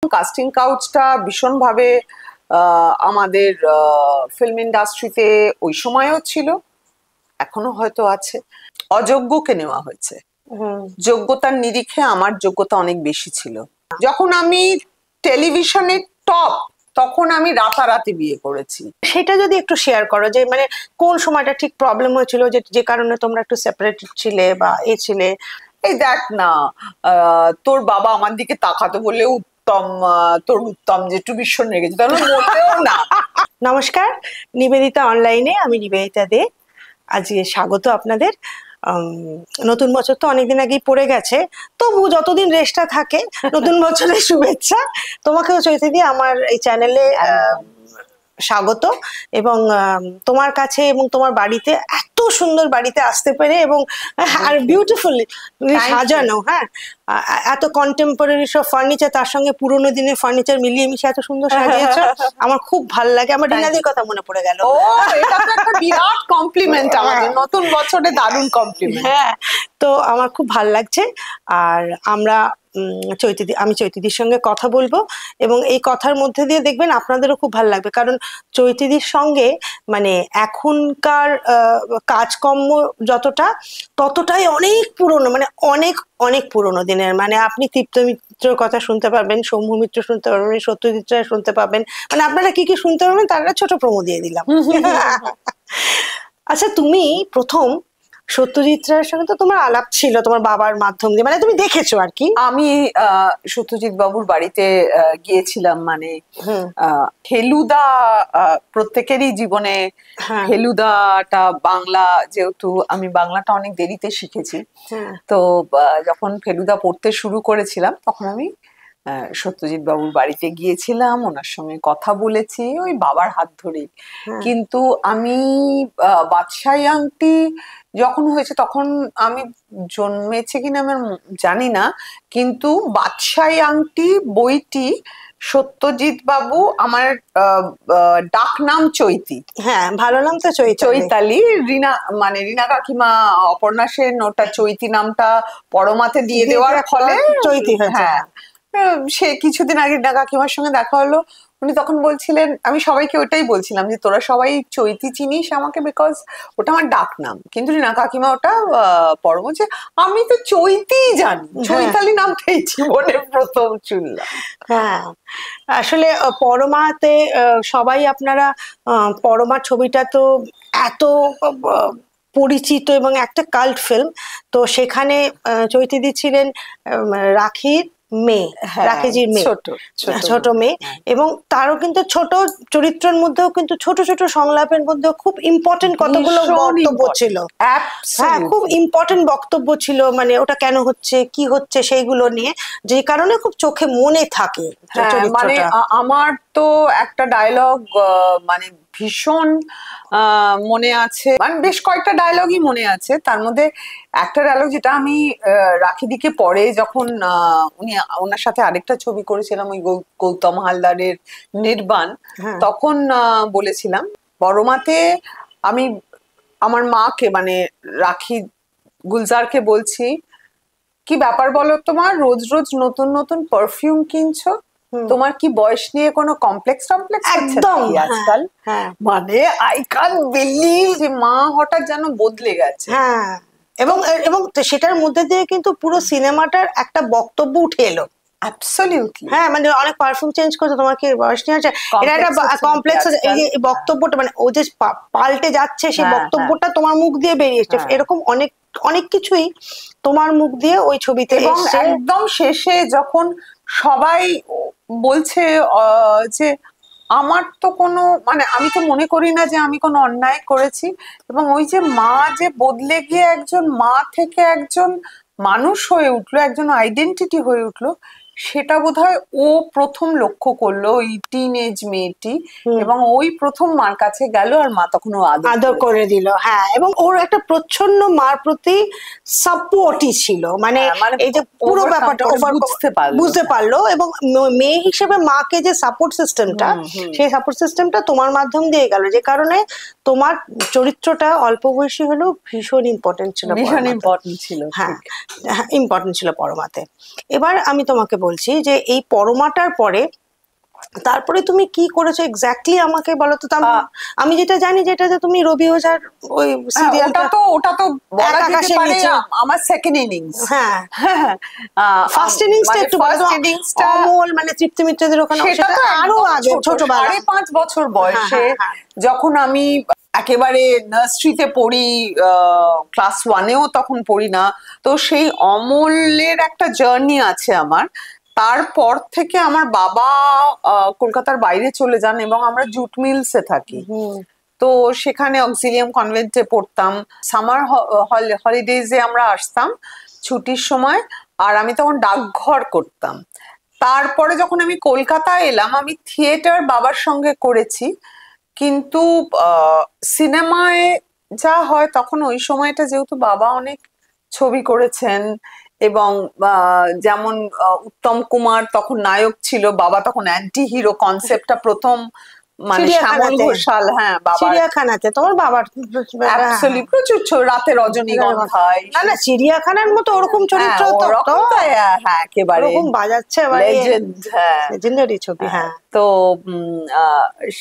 Casting কাউচটা ভীষণভাবে আমাদের film ইন্ডাস্ট্রিতে ওই সময়ও ছিল, এখনো হয়তো আছে। অযোগ্যকে নেওয়া হয়েছে, যোগ্যতার নিরিখে আমার যোগ্যতা অনেক বেশি ছিল। যখন আমি টেলিভিশনের টপ, তখন আমি রাতারাতি বিয়ে করেছি। সেটা যদি একটু শেয়ার করো, যে মানে কোন সময়টা ঠিক প্রবলেম হয়েছিল, যে কারণে তোমরা একটু সেপারেটেড ছিলে বা ছিলে। এই দেখ না, তোর বাবা আমার দিকে তাকাতো বলে উত্তম, তোর উত্তম যেটু ভীষণ রেগেছে, তাহলে বলতেও না। নমস্কার, নিবেদিতা অনলাইনে আমি নিবেদিতা দে। আজকে স্বাগত আপনাদের। নতুন বছর তো অনেকদিন আগেই পড়ে গেছে, তবু যতদিন রেস্টটা থাকে নতুন বছরের শুভেচ্ছা। তোমাকেও চৈতাদি আমার এই চ্যানেলে স্বাগত। এবং তোমার কাছে এবং তোমার বাড়িতে, এত সুন্দর বাড়িতে আসতে পেরে, এবং আর বিউটিফুলি সাজানো, হ্যাঁ, এত কন্টেম্পোরারি সব ফার্নিচার, তার সঙ্গে পুরোনো দিনের ফার্নিচার মিলিয়ে মিশিয়ে এত সুন্দর সাজিয়েছো, আমার খুব ভালো লাগে। আমার রিনাদির কথা মনে পড়ে গেল। ও, এটা তো একটা বিরাট কমপ্লিমেন্ট আমাদের নতুন বছরে, দারুণ কমপ্লিমেন্ট। হ্যাঁ, তো আমার খুব ভালো লাগছে। আর আমরা আমি চৈতাদির সঙ্গে কথা বলবো, এবং এই কথার মধ্যে দিয়ে দেখবেন আপনাদেরও খুব ভালো লাগবে, কারণ চৈতাদির সঙ্গে মানে এখনকার কাজকর্ম যতটা, ততটাই অনেক পুরনো, মানে অনেক অনেক পুরনো দিনের। মানে আপনি তৃপ্ত মিত্রর কথা শুনতে পারবেন, শম্ভু মিত্র শুনতে পারবেন, সত্যজিৎ রায় শুনতে পাবেন, মানে আপনারা কি কি শুনতে পারবেন তারা ছোট প্রোমো দিয়ে দিলাম। আচ্ছা, তুমি প্রথম সত্যজিৎ রায়ের সঙ্গে তো তোমার আলাপ ছিল তোমার বাবার মাধ্যম দিয়ে, মানে তুমি দেখেছো আর কি। আমি সত্যজিৎ বাবুর বাড়িতে গিয়েছিলাম, মানে ফেলুদা প্রত্যেকেরই জীবনে, ফেলুদাটা বাংলা, যেহেতু আমি বাংলাটা অনেক দেরিতে শিখেছি, তো যখন ফেলুদা পড়তে শুরু করেছিলাম তখন আমি সত্যজিৎ বাবুর বাড়িতে গিয়েছিলাম, ওনার সঙ্গে কথা বলেছি ওই বাবার হাত ধরে। কিন্তু আমি বাদশাহী আংটি যখন হয়েছে তখন আমি জন্মেছে কিনা আমার জানি না, কিন্তু বাদশাহী আংটি বইটি সত্যজিৎ বাবু, আমার ডাক নাম চৈতি, হ্যাঁ ভালো নাম তো চৈতালি, রিনা মানে রিনা কাকিমা, অপর্ণা সেন ওটা চৈতি নামটা পরমাতে দিয়ে দেওয়ার ফলে চৈতি। হ্যাঁ, সে কিছুদিন আগে রিনা কাকিমার সঙ্গে দেখা হলো, উনি তখন বলছিলেন, আমি সবাইকে ওটাই বলছিলাম যে তোরা সবাই চৈতি চিনিস আমাকে, বিকজ ওটা আমার ডাক নাম, কিন্তু রিনা কাকিমা ওটা পরম, যে আমি তো চৈতি জানি, চৈতালি নামটাই জীবনে প্রথম শুনলাম। হ্যাঁ, আসলে পরমাতে সবাই আপনারা, পরমা ছবিটা তো এত পরিচিত এবং একটা কাল্ট ফিল্ম, তো সেখানে চৈতাদি ছিলেন রাখির মেয়ে, রাখিজির মেয়ে, ছোট মেয়ে, এবং তারও কিন্তু ছোট চরিত্রের মধ্যেও কিন্তু ছোট ছোট সংলাপের মধ্যেও খুব ইম্পর্টেন্ট কতগুলো বক্তব্য ছিল। হ্যাঁ, খুব ইম্পর্টেন্ট বক্তব্য ছিল, মানে ওটা কেন হচ্ছে, কি হচ্ছে, সেইগুলো নিয়ে, যে কারণে খুব চোখে মনে থাকে। মানে আমার তো একটা ডায়লগ মানে ভীষণ মনে আছে, মানে বেশ কয়েকটা ডায়লগই মনে আছে, তার মধ্যে একটা ডায়লগ যেটা আমি রাখিদিকে পরে যখন ওনার সাথে আরেকটা ছবি করেছিলাম ওই গৌতম হালদারের নির্বাণ, তখন বলেছিলাম, বড়মাতে আমি আমার মাকে মানে রাখি গুলজারকে বলছি, কি ব্যাপার বলো তোমার, রোজ রোজ নতুন নতুন পারফিউম কিনছো, তোমার কি বয়স নিয়ে কোনো কমপ্লেক্স একদম আজকাল? মানে আই কান্ট বিলিভ যে মা হঠাৎ যেন বদলে গেছে। হ্যাঁ, এবং সেটার মধ্যে দিয়ে কিন্তু পুরো সিনেমাটার একটা বক্তব্য উঠে এলো। অ্যাবসলিউটলি, হ্যাঁ, মানে অনেক পারফিউম চেঞ্জ করছে, তোমার কি বয়স নিয়ে আছে, এটা একটা কমপ্লেক্স, এই বক্তব্যটা মানে ও যে পাল্টে যাচ্ছে, সেই বক্তব্যটা তোমার মুখ দিয়ে বেরিয়েছে, এরকম অনেক অনেক কিছুই তোমার মুখ দিয়ে ওই ছবিতে এসেছে। একদম শেষে যখন সবাই বলছে যে আমার তো কোনো, মানে আমি তো মনে করি না যে আমি কোনো অন্যায় করেছি, এবং ওই যে মা যে বদলে গিয়ে একজন মা থেকে একজন মানুষ হয়ে উঠলো, একজন আইডেন্টিটি হয়ে উঠলো, সেটা বোধহয় ও প্রথম লক্ষ্য করলো, ওই টিনেজ মেয়েটি, এবং ওই প্রথম মার কাছে গেল, আর মা তখন ও আদর করে দিল। হ্যাঁ, এবং ওর একটা প্রচ্ছন্ন মার প্রতি সাপোর্টই ছিল, মানে এই যে পুরো ব্যাপারটা বুঝতে পারলো, এবং মেয়ে হিসেবে মাকে যে সাপোর্ট সিস্টেমটা, সেই সাপোর্ট সিস্টেমটা তোমার মাধ্যম দিয়ে গেল, যে কারণে তোমার চরিত্রটা অল্প বয়সী হলেও ভীষণ ইম্পর্টেন্ট ছিল, ভীষণ ইম্পর্টেন্ট ছিল। হ্যাঁ, ইম্পর্টেন্ট ছিল পরমাতে। এবার আমি তোমাকে বলছি যে এই পরমাটার পরে তারপরে তুমি কি করেছো এক্স্যাক্টলি আমাকে বলো তো। আমি যেটা জানি যেটা যে তুমি রবি ওঝার ওই সিরিয়ালটা, ওটা তো বলা যেতে পারে আমার সেকেন্ড ইনিংস। হ্যাঁ, ফার্স্ট ইনিংসটা একটু বলো। অমল মানে তৃপ্তি মিত্রদের ওখানে, সেটা তো আরো আগে, ছোটবেলা 5.5 বছর বয়সে যখন আমি একেবারে নার্সারিতে পড়ি, ক্লাস 1-এও তখন পড়ি না, তো সেই অমলের একটা জার্নি আছে আমার। তারপর থেকে আমার বাবা কলকাতার বাইরে চলে যান এবং আমরা জুট মিলসে থাকি। তো সেখানে অক্সিলিয়াম কনভেন্টে পড়তাম। সামার হলিডেজে আমরা আসতাম ছুটির সময়, আর আমি তখন ডাকঘর করতাম। তারপরে যখন আমি কলকাতায় এলাম, আমি থিয়েটার বাবার সঙ্গে করেছি, কিন্তু সিনেমায় যা হয় তখন ওই সময়টা যেহেতু বাবা অনেক ছবি করেছেন, এবং যেমন উত্তম কুমার তখন নায়ক ছিল, বাবা তখন অ্যান্টি হিরো কনসেপ্টটা প্রথম, মানে শ্যামল ঘোষাল, হ্যাঁ বাবা চিড়িয়াখানাতে, তোমার বাবার প্রচুর রাতে রজনীগন্ধায়, না চিড়িয়াখানার মতো ওরকম চরিত্র তো, হ্যাঁ একেবারে ওরকম বাজাচ্ছে, লেজেন্ডারি ছবি। হ্যাঁ, তো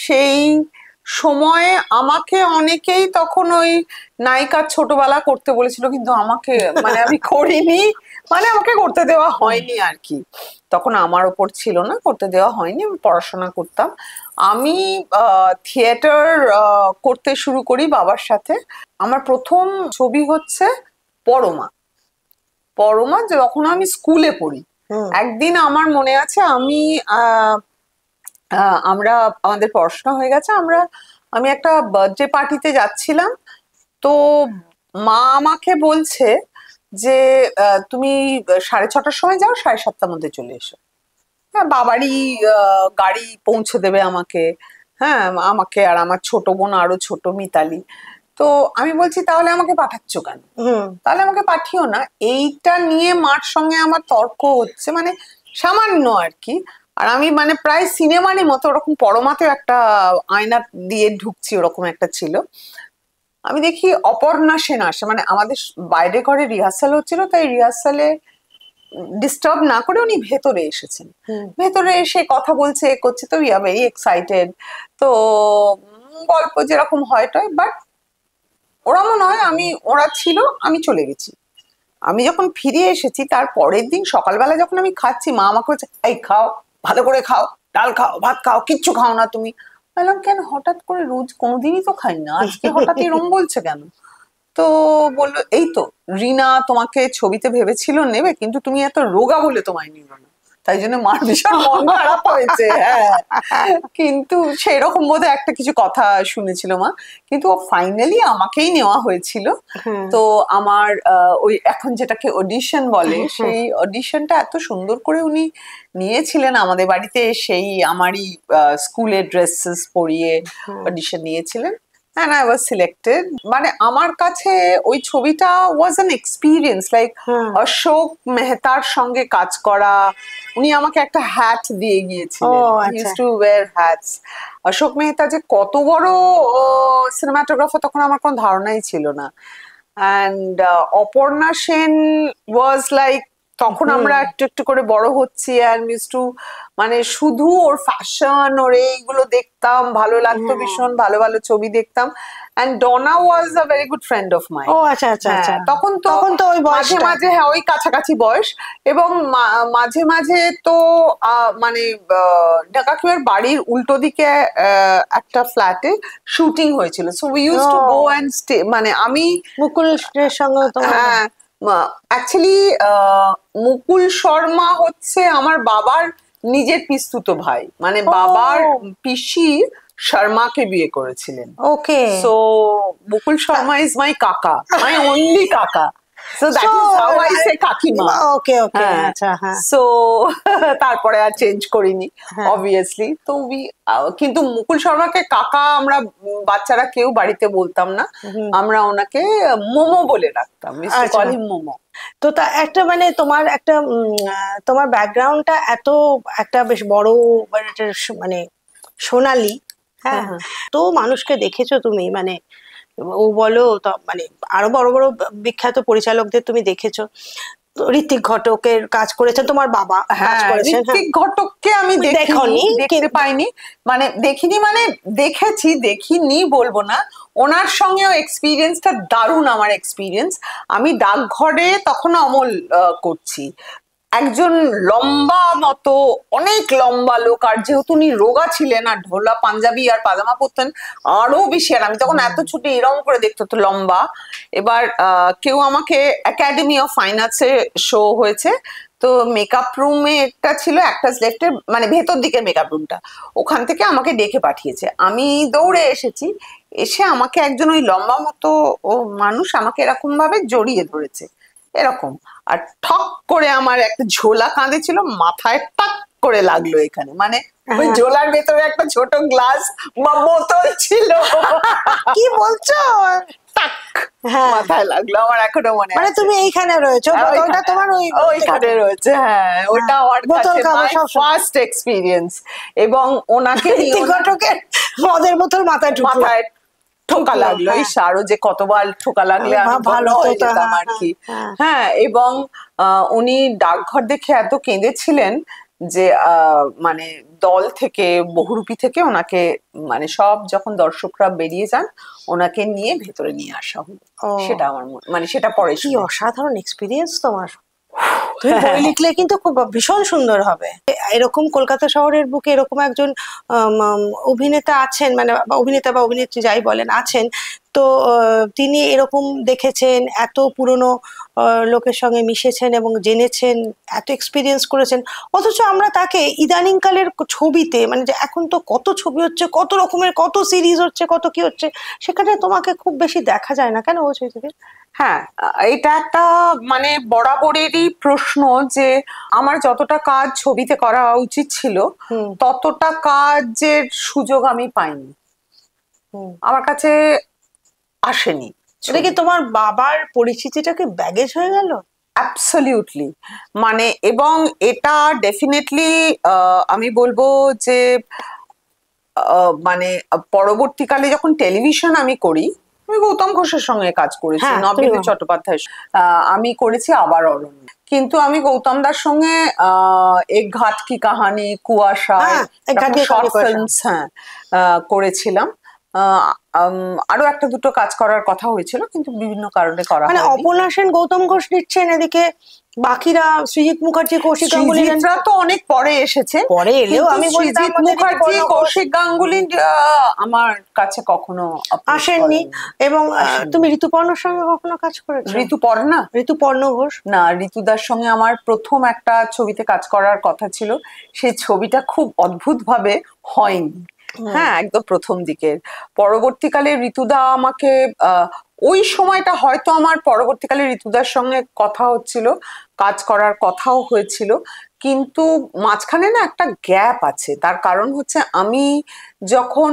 সেই সময়ে আমাকে অনেকেই তখন ওই নায়িকার ছোটবেলা করতে বলেছিল, কিন্তু আমাকে মানে আমি করিনি, মানে আমাকে করতে দেওয়া হয়নি আর কি। তখন আমার ওপর ছিল না, করতে দেওয়া হয়নি, আমি পড়াশোনা করতাম। আমি থিয়েটার করতে শুরু করি বাবার সাথে। আমার প্রথম ছবি হচ্ছে পরমা। যখন আমি স্কুলে পড়ি, একদিন আমার মনে আছে, আমরা আমাদের পড়াশোনা হয়ে গেছে, আমি একটা বার্থডে পার্টিতে যাচ্ছিলাম, তো মা আমাকে বলছে যে তুমি 6:30টার সময় যাও, 7:30টার মধ্যে চলে এসো। হ্যাঁ, বাবারই গাড়ি পৌঁছে দেবে আমাকে, হ্যাঁ আমাকে আর আমার ছোট বোন, আরো ছোট মিতালি। তো আমি বলছি তাহলে আমাকে পাঠাচ্ছ কেন, তাহলে আমাকে পাঠিও না। এইটা নিয়ে মার সঙ্গে আমার তর্ক হচ্ছে, মানে সামান্য আর কি। আর আমি মানে প্রায় সিনেমারই মতো ওরকম পরমাতেও একটা আয়না দিয়ে ঢুকছি, ওরকম একটা ছিল। আমি দেখি অপর্ণা সেন আসে, মানে আমাদের বাইরে ঘরে রিহার্সাল হচ্ছিল, তাই রিহার্সালে ডিস্টার্ব না করে উনি ভেতরে এসেছেন। ভেতরে এসে কথা বলছে, করছে, তো উই আর ভেরি এক্সাইটেড। তো গল্প যেরকম হয় টয়, বাট ওরমও নয়, ওরা ছিল, আমি চলে গেছি। আমি যখন ফিরে এসেছি তার পরের দিন সকালবেলা যখন আমি খাচ্ছি, মা আমাকে বলছে, এই খাও, ভালো করে খাও, ডাল খাও, ভাত খাও, কিচ্ছু খাও না তুমি। বললাম কেন, হঠাৎ করে, রোজ কোনোদিনই তো খাই না, আজকে হঠাৎ এরম বলছে কেন? তো বললো, এই তো রিনা তোমাকে ছবিতে ভেবেছিল নেবে, কিন্তু তুমি এত রোগা বলে তোমায় নিল না, তাই জন্য মার ভীষণ মন খারাপ হয়েছে। হ্যাঁ, কিন্তু সেরকম বোধহয় একটা কিছু কথা শুনেছিল মা, কিন্তু ফাইনালি আমাকেই নেওয়া হয়েছিল। তো আমার ওই এখন যেটাকে অডিশন বলে, সেই অডিশনটা এত সুন্দর করে উনি নিয়েছিলেন আমাদের বাড়িতে, সেই আমারই স্কুলের ড্রেসেস পরিয়ে অডিশন নিয়েছিলেন, and I was selected. মানে আমার কাছে ওই ছবিটা was an experience, like Ashok মেহতার সঙ্গে কাজ করা। উনি আমাকে একটা হ্যাট দিয়ে গিয়েছিলেন, he used to wear hats. Ashok Mehta যে কত বড় সিনেমাটোগ্রাফার তখন আমার কোনো ধারণাই ছিল না। and Aparna Sen was like, তখন আমরা একটু একটু করে বড় হচ্ছি, and used to মানে শুধু ওর ফ্যাশন, ওর এইগুলো দেখতাম, ভালো লাগতো ভীষণ, ভালো ভালো ছবি দেখতাম। and Donna was a very good friend of mine. ও আচ্ছা আচ্ছা আচ্ছা, তখন তো ওই মাঝে মাঝে, হ্যাঁ ওই কাছাকাছি বয়স, এবং মাঝে মাঝে তো মানে ঢাকা বাড়ির উল্টো দিকে একটা ফ্ল্যাটে শুটিং হয়েছিল, so we used to go and stay. মানে আমি মুকুলের সঙ্গে, হ্যাঁ অ্যাকচুয়ালি মুকুল শর্মা হচ্ছে আমার বাবার নিজের পিস্তুত ভাই, মানে বাবার পিসি শর্মাকে বিয়ে করেছিলেন। Okay, so Mukul Sharma is my কাকা, মাই অনলি কাকা। So that is how I say কাকিমা। Okay, okay, আচ্ছা, হ্যাঁ। So তারপরে আর চেঞ্জ করিনি obviously। তো কিন্তু মুকুল শর্মাকে কাকা আমরা বাচ্চারা কেউ বাড়িতে বলতাম না, আমরা ওনাকে মোমো বলে ডাকতাম, মিস্টার কল হিম মোমো। তো তা একটা মানে তোমার ব্যাকগ্রাউন্ডটা এত একটা বেশ বড়, মানে সোনালী, হ্যাঁ, তো মানুষকে দেখেছো তুমি, মানে ও বলো, মানে আরো বড় বড় বিখ্যাত পরিচালকদের তুমি দেখেছো, ঋত্বিক ঘটকের কাজ করেছেন, তোমার বাবা কাজ করেছেন। ঋত্বিক ঘটককে আমি দেখতে পাইনি, মানে দেখিনি, মানে দেখেছি, দেখিনি বলবো না। ওনার সঙ্গেও এক্সপিরিয়েন্সটা দারুণ আমার এক্সপিরিয়েন্স। আমি ডাকঘরে তখন অমল করছি, একজন লম্বা মতো অনেক লম্বা লোক, আর যেহেতু উনি রোগা ছিলেন আর ঢোলা পাঞ্জাবি আর পাজামা পরতেন আরো বেশি, আর আমি তখন এত ছুটি এরকম করে দেখতে তো লম্বা। এবার কেউ আমাকে একাডেমি অফ ফাইন আর্টসে শো হয়েছে, তো মেকআপ রুমে একটা ছিল, একটা লেফটের মানে ভেতর দিকের মেকআপ রুমটা, ওখান থেকে আমাকে ডেকে পাঠিয়েছে। আমি দৌড়ে এসেছি, এসে আমাকে একজন ওই লম্বা মতো ও মানুষ আমাকে এরকম ভাবে জড়িয়ে ধরেছে এরকম, আর ঠক করে আমার একটা ঝোলা কাঁধে ছিল, মাথায় টাক করে লাগলো এখানে, মানে ওই ঝোলার ভেতরে একটা ছোট গ্লাস বা বোতল ছিল। কি বলছো? মাথায় লাগলো, আমার এখনো মনে আছে। মানে তুমি এইখানে রয়েছো, বোতলটা তোমার ওইখানে রয়েছে। হ্যাঁ, ওটা আমার কাছে ফার্স্ট এক্সপেরিয়েন্স। এবং ওনাকে ঘটকের মদের বোতল মাথায় ঠোকা লাগলো, এই আরো যে কতবার ঠোকা লাগলে আমি ভালো হয়ে যেতাম আর কি। হ্যাঁ, এবং উনি ডাকঘর দেখে এত কেঁদেছিলেন যে মানে দল থেকে, বহুরূপী থেকে ওনাকে, মানে সব যখন দর্শকরা বেরিয়ে যান ওনাকে নিয়ে ভেতরে নিয়ে আসা হলো। সেটা আমার মানে সেটা পরে। কি অসাধারণ এক্সপিরিয়েন্স তোমার! তুমি বই লিখলে কিন্তু খুব ভীষণ সুন্দর হবে। এরকম কলকাতা শহরের বুকে এরকম একজন অভিনেতা আছেন, মানে অভিনেতা বা অভিনেত্রী যাই বলেন আছেন, তো তিনি এরকম দেখেছেন, এত পুরনো লোকের সঙ্গে মিশেছেন এবং জেনেছেন, এত এক্সপিরিয়েন্স করেছেন, অথচ আমরা তাকে ইদানিং কালের ছবিতে, মানে যে এখন তো কত ছবি হচ্ছে, কত রকমের, কত সিরিজ হচ্ছে, কত কি হচ্ছে, সেখানে তোমাকে খুব বেশি দেখা যায় না কেন বলছো? হ্যাঁ, এটা একটা মানে বরাবরেরই প্রশ্ন যে আমার যতটা কাজ ছবিতে করা উচিত ছিল ততটা কাজের সুযোগ আমি পাইনি, আমার কাছে আসেনি। এটা কি তোমার বাবার পরিচিতিটাকে ব্যাগেজ হয়ে গেল? অ্যাবসলিউটলি, মানে এবং এটা ডেফিনেটলি আমি বলবো যে মানে পরবর্তীকালে যখন টেলিভিশন আমি করি, আমি গৌতম ঘোষের সঙ্গে কাজ করেছি, নবেন্দু চট্টোপাধ্যায়, আমি করেছি আবার অরণ্য, কিন্তু আমি গৌতম দার সঙ্গে এক ঘাট কি কাহানি, কুয়াশা, শর্ট ফিল্মস করেছিলাম। আরো একটা দুটো কাজ করার কথা হয়েছিল, কিন্তু বিভিন্ন কারণে করা হয়নি। মানে অপর্ণা সেন, গৌতম ঘোষ নিচ্ছেন, এদিকে বাকিরা সৃজিত মুখার্জি, কৌশিক গাঙ্গুলিরা তো অনেক পরে এসেছে, পরে এলেও আমি সৃজিত মুখার্জি, কৌশিক গাঙ্গুলি আমার কাছে কখনো আসেননি। এবং তুমি ঋতুপর্ণার সঙ্গে কখনো কাজ করেছো? ঋতুপর্ণ ঘোষ না, ঋতুদার সঙ্গে আমার প্রথম একটা ছবিতে কাজ করার কথা ছিল, সেই ছবিটা খুব অদ্ভুত ভাবে হয়নি। হ্যাঁ, একদম প্রথম দিকের। পরবর্তীকালে ঋতুদা আমাকে, ওই সময়টা হয়তো আমার পরবর্তীকালে ঋতুদার সঙ্গে কথা হচ্ছিল, কাজ করার কথাও হয়েছিল, কিন্তু মাঝখানে না একটা গ্যাপ আছে। তার কারণ হচ্ছে আমি যখন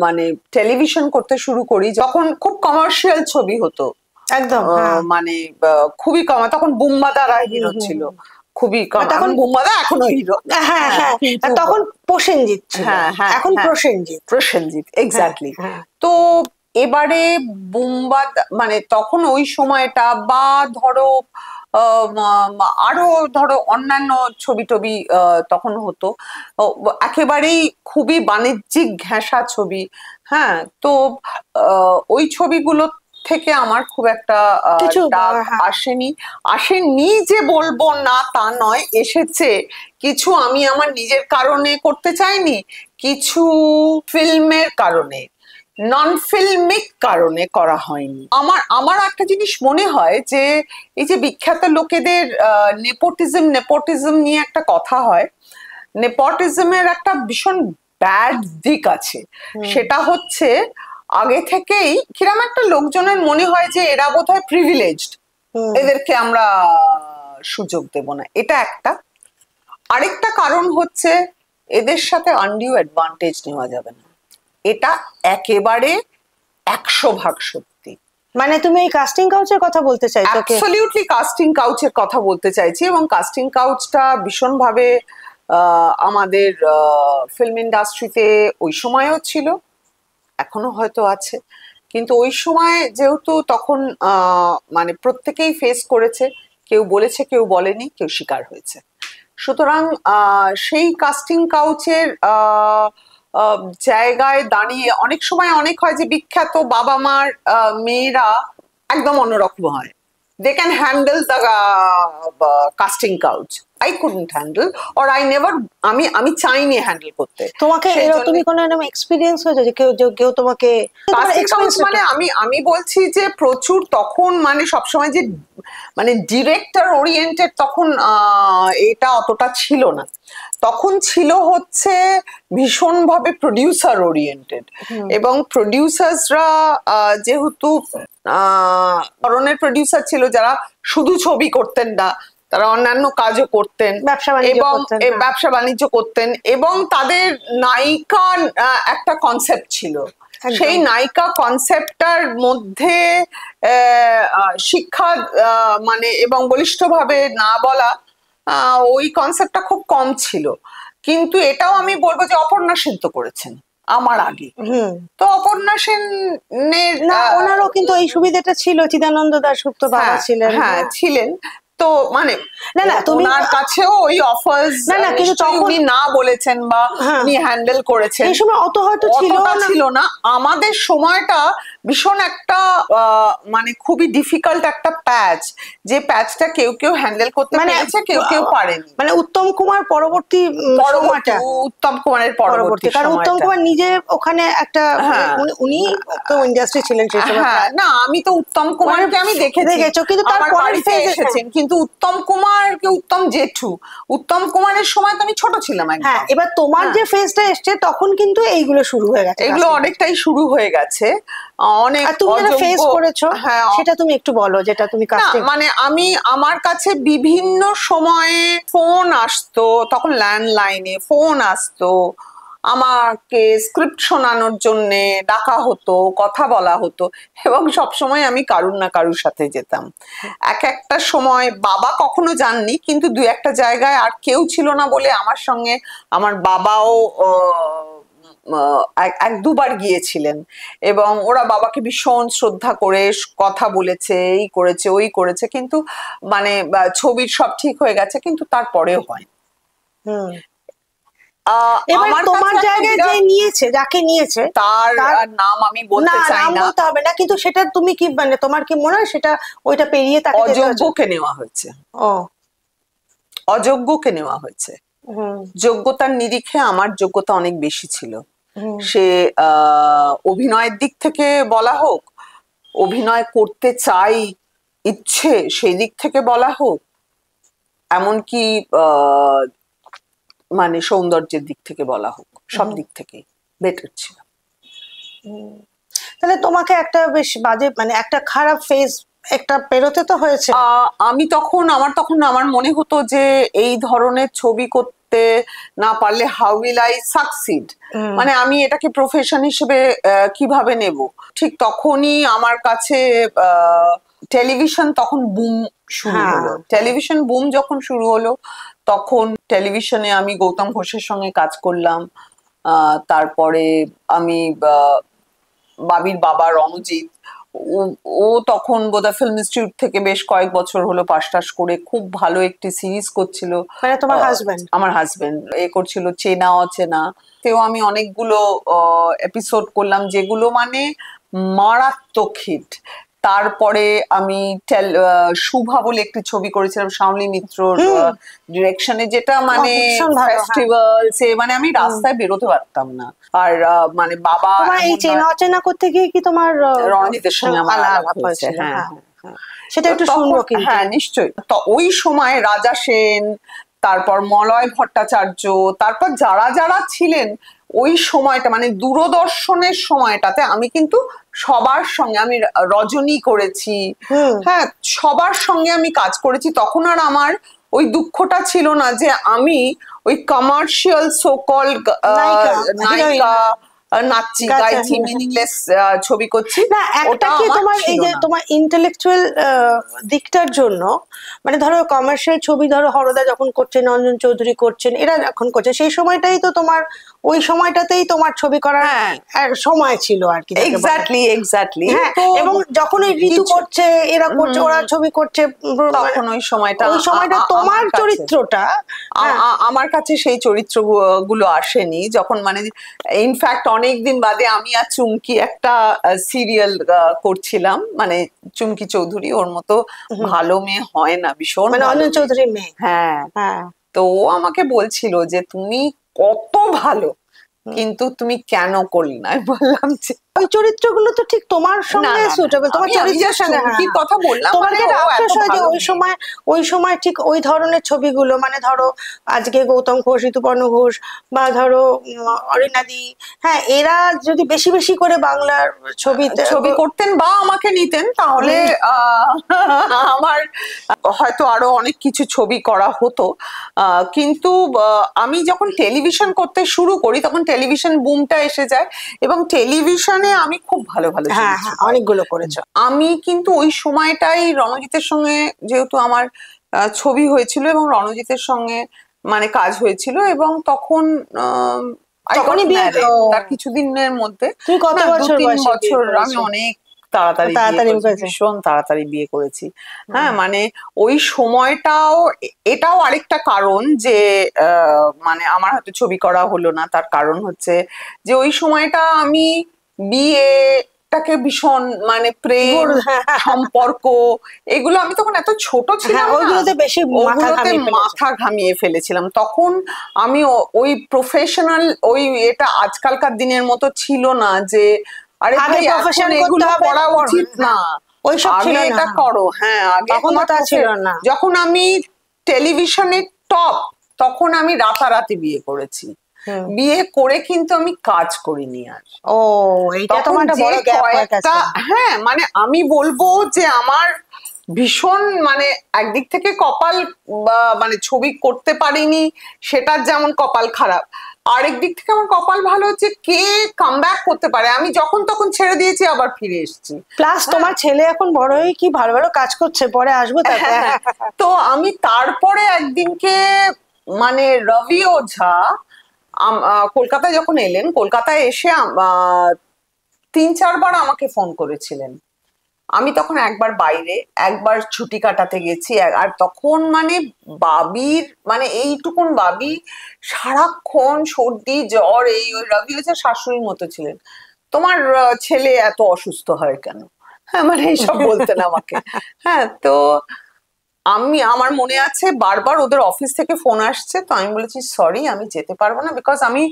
মানে টেলিভিশন করতে শুরু করি, যখন খুব কমার্শিয়াল ছবি হতো একদম, মানে খুবই কম, তখন বুম্বাদার হিরো ছিল, খুবই কম, তখন বুম্বাদা এখনো হিরো, তখন প্রসেনজিৎ ছিল, এখন প্রসেনজিৎ এক্স্যাক্টলি। তো এবারে বুম্বাদা, মানে তখন ওই সময়টা, বা ধরো আরো ধরো অন্যান্য ছবি টবি তখন হতো, একেবারেই খুবই বাণিজ্যিক ঘেঁষা ছবি। হ্যাঁ, তো ওই ছবিগুলো থেকে আমার খুব একটা আসেনি যে বলবো না তা নয়, এসেছে কিছু আমি আমার নিজের কারণে করতে চাইনি, কিছু ফিল্মের কারণে, নন ফিল্মিক কারণে করা হয়নি। আমার একটা জিনিস মনে হয় যে এই যে বিখ্যাত লোকেদের নেপোটিজম নিয়ে একটা কথা হয়, নেপোটিজমের একটা ভীষণ ব্যাড দিক আছে, সেটা হচ্ছে আগে থেকেই কিরম একটা লোকজনের মনে হয় যে এরা বোধহয় প্রিভিলেজড, এদেরকে আমরা সুযোগ দেব না, এটা একটা। আরেকটা কারণ হচ্ছে এদের সাথে আনডিউ অ্যাডভান্টেজ নেওয়া যাবে না, এটা একেবারে 100% সত্যি। মানে তুমি এই কাস্টিং কাউচের কথা বলতে চাইছো? অ্যাবসলিউটলি কাস্টিং কাউচের কথা বলতে চাইছি, এবং কাস্টিং কাউচটা ভীষণভাবে আমাদের ফিল্ম ইন্ডাস্ট্রিতে ওই সময়ও ছিল, এখনো হয়তো আছে, কিন্তু ওই সময় যেহেতু তখন মানে প্রত্যেকেই ফেস করেছে, কেউ বলেছে, কেউ বলেনি, কেউ শিকার হয়েছে। সুতরাং সেই কাস্টিং কাউচের জায়গায় দাঁড়িয়ে অনেক সময় অনেক হয় যে বিখ্যাত বাবা মার মেয়েরা একদম অন্যরকম হয়। They can handle the casting couch. I couldn't handle, or I never, আমি চাইনি হ্যান্ডেল করতে। তোমাকে তুমি কোনো এরকম এক্সপেরিয়েন্স হয়েছে যে কেউ তোমাকে কাস্টিং কাউচ মানে আমি বলছি যে প্রচুর তখন মানে সবসময় যে মানে ডিরেক্টর ওরিয়েন্টেড তখন এটা অতটা ছিল না। তখন ছিল হচ্ছে ভীষণভাবে প্রডিউসার ওরিয়েন্টেড, এবং প্রডিউসার্সরা যেহেতু ধরনের প্রডিউসার ছিল যারা শুধু ছবি করতেন না, তারা অন্যান্য কাজও করতেন এবং ব্যবসা বাণিজ্য করতেন, এবং তাদের নায়িকা একটা কনসেপ্ট ছিল। সেই নায়িকা কনসেপ্টটার মধ্যে শিক্ষা মানে এবং বলিষ্ঠভাবে না বলা, ওই কনসেপ্টটা খুব কম ছিল। কিন্তু এটাও আমি বলবো যে অপর্ণা সেন তো করেছেন আমার আগে। তো অপর্ণা সেনের ওনারও কিন্তু এই সুবিধাটা ছিল, চিদানন্দ দাশগুপ্ত বাবা ছিলেন। হ্যাঁ ছিলেন। তো মানে ওনার কাছেও ওই অফার্স কিন্তু উনি না বলেছেন বা উনি হ্যান্ডেল করেছেন, এই সময় অত হয়তো ছিল না। আমাদের সময়টা ভীষণ একটা মানে খুবই ডিফিকাল্ট একটা প্যাচ, যে প্যাচটা কেউ কেউ হ্যান্ডেল করতে পেরেছে, কেউ কেউ পারেনি। মানে উত্তম কুমার পরবর্তী সময়টা, উত্তম কুমারের পরবর্তী, কারণ উত্তম কুমার নিজে ওখানে একটা উনি তো ইন্ডাস্ট্রি ছিলেন সেই সময়। না আমি তো উত্তম কুমারকে আমি দেখেছি, কিন্তু তার বাড়িতে এসেছেন, কিন্তু উত্তম কুমারকে উত্তম জেঠু, উত্তম কুমারের সময় তো আমি ছোট ছিলাম। হ্যাঁ, এবার তোমার যে ফেজটা এসছে তখন কিন্তু এইগুলো শুরু হয়ে গেছে, এগুলো অনেকটাই শুরু হয়ে গেছে। অনেক তুমি ফেস করেছো, সেটা তুমি একটু বলো, যেটা তুমি মানে আমার কাছে বিভিন্ন সময়ে ফোন আসতো, তখন ল্যান্ডলাইনে ফোন আসতো, আমাকে স্ক্রিপ্ট শোনানোর জন্য ডাকা হতো, কথা বলা হতো, এবং সবসময় আমি কারুর না কারুর সাথে যেতাম। এক একটা সময় বাবা কখনো যাননি, কিন্তু দু একটা জায়গায় আর কেউ ছিল না বলে আমার সঙ্গে আমার বাবাও এক দুবার গিয়েছিলেন, এবং ওরা বাবাকে ভীষণ শ্রদ্ধা করে কথা বলেছে, এই করেছে ওই করেছে, কিন্তু মানে ছবির সব ঠিক হয়ে গেছে, কিন্তু তারপরেও হয়। এবার তোমার জায়গায় যে নিয়েছে, যাকে নিয়েছে তার নাম আমি বলতে চাই না, বলতে হবে না, কিন্তু সেটা তুমি কি মানে তোমার কি মনে হয় সেটা ওইটা পেরিয়ে তাকে অযোগ্যকে নেওয়া হয়েছে? অযোগ্যকে নেওয়া হয়েছে। যোগ্যতার নিরিখে আমার যোগ্যতা অনেক বেশি ছিল। সে অভিনয়ের দিক থেকে বলা হোক, অভিনয় করতে চাই ইচ্ছে সেই দিক থেকে বলা হোক, এমনকি মানে সৌন্দর্যের দিক থেকে বলা হোক, সব দিক থেকে বেটার ছিল। তাহলে তোমাকে একটা বেশ বাজে মানে একটা খারাপ ফেজ একটা পেরোতে তো হয়েছে। আমার মনে হতো যে এই ধরনের ছবি করতে না পারলে হাউ উইল আই সাকসিড, মানে আমি এটাকে প্রফেশন হিসেবে কিভাবে নেব। ঠিক তখনই আমার কাছে টেলিভিশন তখন বুম শুরু হলো। টেলিভিশন বুম যখন শুরু হলো তখন টেলিভিশনে আমি গৌতম ঘোষের সঙ্গে কাজ করলাম। তারপরে আমি বাবির বাবা রণজিৎ, ও তখন বোধহয় ফিল্ম ইনস্টিটিউট থেকে বেশ কয়েক বছর হলো পাশ টাশ করে খুব ভালো একটি সিরিজ করছিল। মানে তোমার হাজবেন্ড? আমার হাজবেন্ড করছিল চেনা অচেনা, তেও আমি অনেকগুলো এপিসোড করলাম যেগুলো মানে মারাত্মক হিট। তারপরে আমি শুভা বলে একটি ছবি করেছিলাম শাওনলি মিত্রর ডিরেকশনে, যেটা মানে ফেস্টিভ্যালস মানে আমি রাস্তায় বেরোতে পারতাম না। আর মানে বাবা এই চেনা অচেনা করতে গিয়ে কি তোমার রণজিতের সঙ্গে আমার আলাপ হয়েছে? হ্যাঁ, সেটা একটু শুনবো। হ্যাঁ নিশ্চয়ই। তো ওই সময় রাজা সেন, তারপর মলয় ভট্টাচার্য, তারপর যারা যারা ছিলেন ওই সময়টা মানে দূরদর্শনের সময়টাতে আমি কিন্তু সবার সঙ্গে, আমি রজনী করেছি, হ্যাঁ সবার সঙ্গে আমি কাজ করেছি। তখন আর আমার ওই দুঃখটা ছিল না যে আমি ওই কমার্শিয়াল সোকল নায়িকা নাচছি গাইছি মিনিংলেস ছবি করছি না। একটা কি তোমার এই যে তোমার ইন্টেলেকচুয়াল দিকটার জন্য, মানে ধরো কমার্শিয়াল ছবি ধরো হরদা যখন করছেন, অঞ্জন চৌধুরী করছেন, এরা যখন করছে, সেই সময়টাই তো তোমার, ওই সময়টাতেই তোমার ছবি করার সময় ছিল আর কি। এক্স্যাক্টলি। হ্যাঁ, এবং যখন ওই ঋতু করছে, এরা করছে, ওরা ছবি করছে, তখন ওই সময়টা তোমার চরিত্রটা আমার কাছে সেই চরিত্রগুলো আসেনি। যখন মানে ইনফ্যাক্ট অনেকদিন বাদে আমি আর চুমকি একটা সিরিয়াল করছিলাম, মানে চুমকি চৌধুরী, ওর মতো ভালো মেয়ে হয় না, ভীষণ মানে অঞ্জন চৌধুরীর মেয়ে। হ্যাঁ, তো ও আমাকে বলছিল যে তুমি কত ভালো, কিন্তু তুমি কেন করলে না। আমি বললাম যে ওই চরিত্রগুলো তো ঠিক তোমার সঙ্গে সুটেবল, তোমার চরিত্রের সঙ্গে। কি কথা বললাম, তোমার কি আফসোস হয় যে ওই সময় ঠিক ওই ধরনের ছবিগুলো, মানে ধরো আজকে গৌতম ঘোষ, ঋতুপর্ণ ঘোষ, বা ধরো অরিনাদি, হ্যাঁ, এরা যদি বেশি বেশি করে বাংলার ছবি করতেন বা আমাকে নিতেন, তাহলে আমার হয়তো আরো অনেক কিছু ছবি করা হতো। কিন্তু আমি যখন টেলিভিশন করতে শুরু করি, তখন টেলিভিশন বুমটা এসে যায়, এবং টেলিভিশনে আমি খুব ভালো ভালো অনেকগুলো করেছো। আমি কিন্তু ওই সময়টাই রণজিতের সঙ্গে যেহেতু আমার ছবি হয়েছিল এবং রণজিতের সঙ্গে মানে কাজ হয়েছিল, এবং তখন তার কিছুদিনের মধ্যে, কত বছর আমি অনেক তাড়াতাড়ি ভীষণ তাড়াতাড়ি বিয়ে করেছি। হ্যাঁ, মানে ওই সময়টাও, এটাও আরেকটা কারণ যে মানে আমার হয়তো ছবি করা হলো না, তার কারণ হচ্ছে যে ওই সময়টা আমি বিয়েটাকে ভীষণ মানে প্রেম সম্পর্ক এগুলো, আমি তখন এত ছোট ছিলাম, ওইগুলোতে বেশি মাথা ঘামিয়ে ফেলেছিলাম। তখন আমি ওই প্রফেশনাল ওই এটা আজকালকার দিনের মতো ছিল না যে আরে ভাই এখন এগুলো করা উচিত না, আগে এটা করো। হ্যাঁ, আগে ছিল না। যখন আমি টেলিভিশনে টপ, তখন আমি রাতারাতি বিয়ে করেছি। বিয়ে করে কিন্তু আমি কাজ করিনি আর। এইটা তোমার একটা বড় গ্যাপ হয়ে গেছে। হ্যাঁ, মানে আমি বলবো যে আমার ভীষণ মানে একদিক থেকে কপাল, মানে ছবি করতে পারিনি সেটার যেমন কপাল খারাপ, আরেক দিক থেকে আমার কপাল ভালো হচ্ছে কে কামব্যাক করতে পারে। আমি যখন তখন ছেড়ে দিয়েছি, আবার ফিরে এসেছি। প্লাস তোমার ছেলে এখন বড় হয়ে কি ভালো ভালো কাজ করছে, পরে আসবো তাতে। তো আমি তারপরে একদিনকে মানে রবি ওঝা কলকাতায় যখন এলেন, কলকাতায় এসে 3-4 বার আমাকে ফোন করেছিলেন। আমি তখন একবার বাইরে, একবার ছুটি কাটাতে গেছি, আর তখন মানে বাবির মানে এইটুকুন বাবি সারাক্ষণ সর্দি জ্বর, এই ওই রবি ওঝা শাশুড়ির মতো ছিলেন। তোমার ছেলে এত অসুস্থ হয় কেন, হ্যাঁ মানে এইসব বলতেন আমাকে। হ্যাঁ, তো আমার মনে আছে বারবার ওদের অফিস থেকে ফোন আসছে, তো আমি বলেছি সরি আমি যেতে পারবো না, বিকজ আমি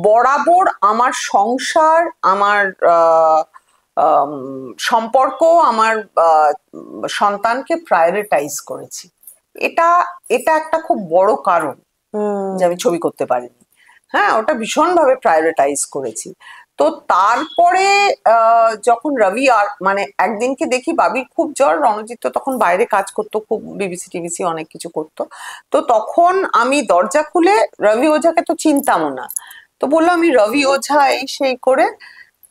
বরাবর আমার সংসার, আমার সম্পর্ক, আমার সন্তানকে প্রায়োরিটাইজ করেছি। এটা একটা খুব বড় কারণ যে আমি ছবি করতে পারিনি। হ্যাঁ, ওটা ভীষণভাবে প্রায়োরিটাইজ করেছি। তো তারপরে যখন রবি আর মানে একদিনকে দেখি বাবির খুব জ্বর, রণজিৎ তো তখন বাইরে কাজ করতো, খুব বিবিসি টিবিসি অনেক কিছু করতো, তো তখন আমি দরজা খুলে রবি ওঝাকে তো চিনতামও না, তো বললো আমি রবি ওঝা, এই সেই করে।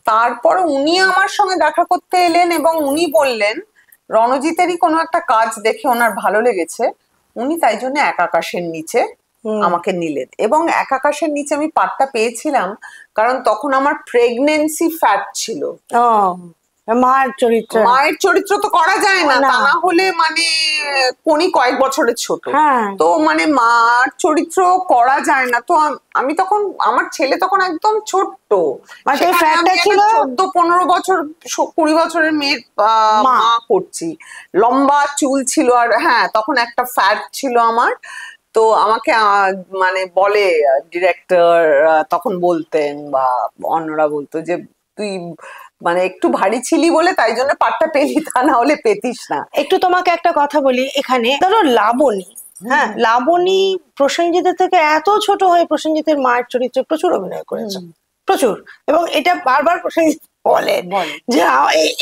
তারপর উনি আমার সঙ্গে দেখা করতে এলেন এবং উনি বললেন রণজিতেরই কোনো একটা কাজ দেখে ওনার ভালো লেগেছে, উনি তাই জন্য এক আকাশের নিচে আমাকে নিলেন। এবং এক আকাশের নিচে আমি পার্টটা পেয়েছিলাম কারণ তখন আমার প্রেগনেন্সি ফ্যাট ছিল। মায়ের চরিত্র তো করা যায় না, তা না হলে মানে কোনি কয়েক বছরের ছোট, তো মানে মার চরিত্র করা যায় না। তো আমি তখন, আমার ছেলে তখন একদম ছোট্ট, 14-15 বছর 20 বছরের মেয়ের মা করছি, লম্বা চুল ছিল, আর হ্যাঁ তখন একটা ফ্যাট ছিল আমার। তো আমাকে মানে বলে ডিরেক্টর তখন বলতেন বা অন্যরা বলতো যে তুই মানে একটু ভারী ছিলি বলে তাই জন্য পাটটা পেলি, তা না হলে পেতিস না। একটু তোমাকে একটা কথা বলি এখানে, ধরো লাবণী, হ্যাঁ লাবণী প্রসেনজিতের থেকে এত ছোট হয়ে প্রসেনজিতের মায়ের চরিত্রে প্রচুর অভিনয় করেছে, প্রচুর, এবং এটা বারবার প্রসেনজিৎ বলেন যে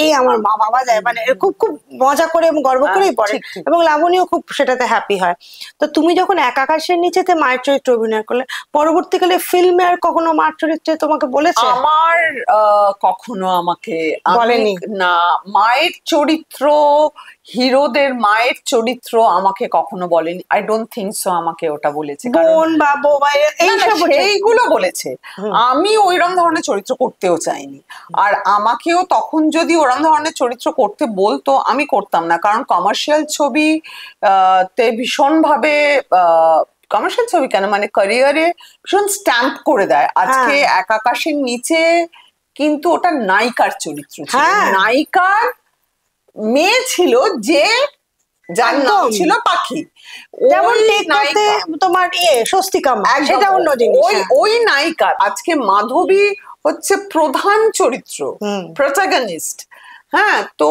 এই আমার মা বাবা যায়, মানে খুব খুব মজা করে এবং গর্ব করেই পড়ে, এবং লাবণীও খুব সেটাতে হ্যাপি হয়। তো তুমি যখন এক আকাশের নিচেতে মায়ের চরিত্র অভিনয় করলে, পরবর্তীকালে ফিল্মে আর কখনো মায়ের চরিত্রে তোমাকে বলেছে? আমার কখনো আমাকে বলেনি না, মায়ের চরিত্র, হিরোদের মায়ের চরিত্র আমাকে কখনো বলেনি। আই ডোন্ট থিঙ্ক সো আমাকে ওটা বলেছে। বোন বা বৌমা এইগুলো বলেছে, আমি ওইরকম ধরনের চরিত্র করতেও চাইনি। আর আমাকেও তখন যদি ওরকম ধরনের চরিত্র করতে বলতো আমি করতাম না, কারণ কমার্শিয়াল ছবি তে ভীষণ ভাবে কমার্শিয়াল ছবি কেন, মানে ক্যারিয়ারে ভীষণ স্ট্যাম্প করে দেয়। আজকে এক আকাশের নিচে কিন্তু ওটা নায়িকার চরিত্র ছিল, নায়িকার মেয়ে ছিল যে যার নাম ছিল পাখি। তোমার স্বস্তিকা মা, সেটা অন্য জিনিস। ওই নায়িকার আজকে মাধবী হচ্ছে প্রধান চরিত্র, প্রোটাগনিস্ট। হ্যাঁ, তো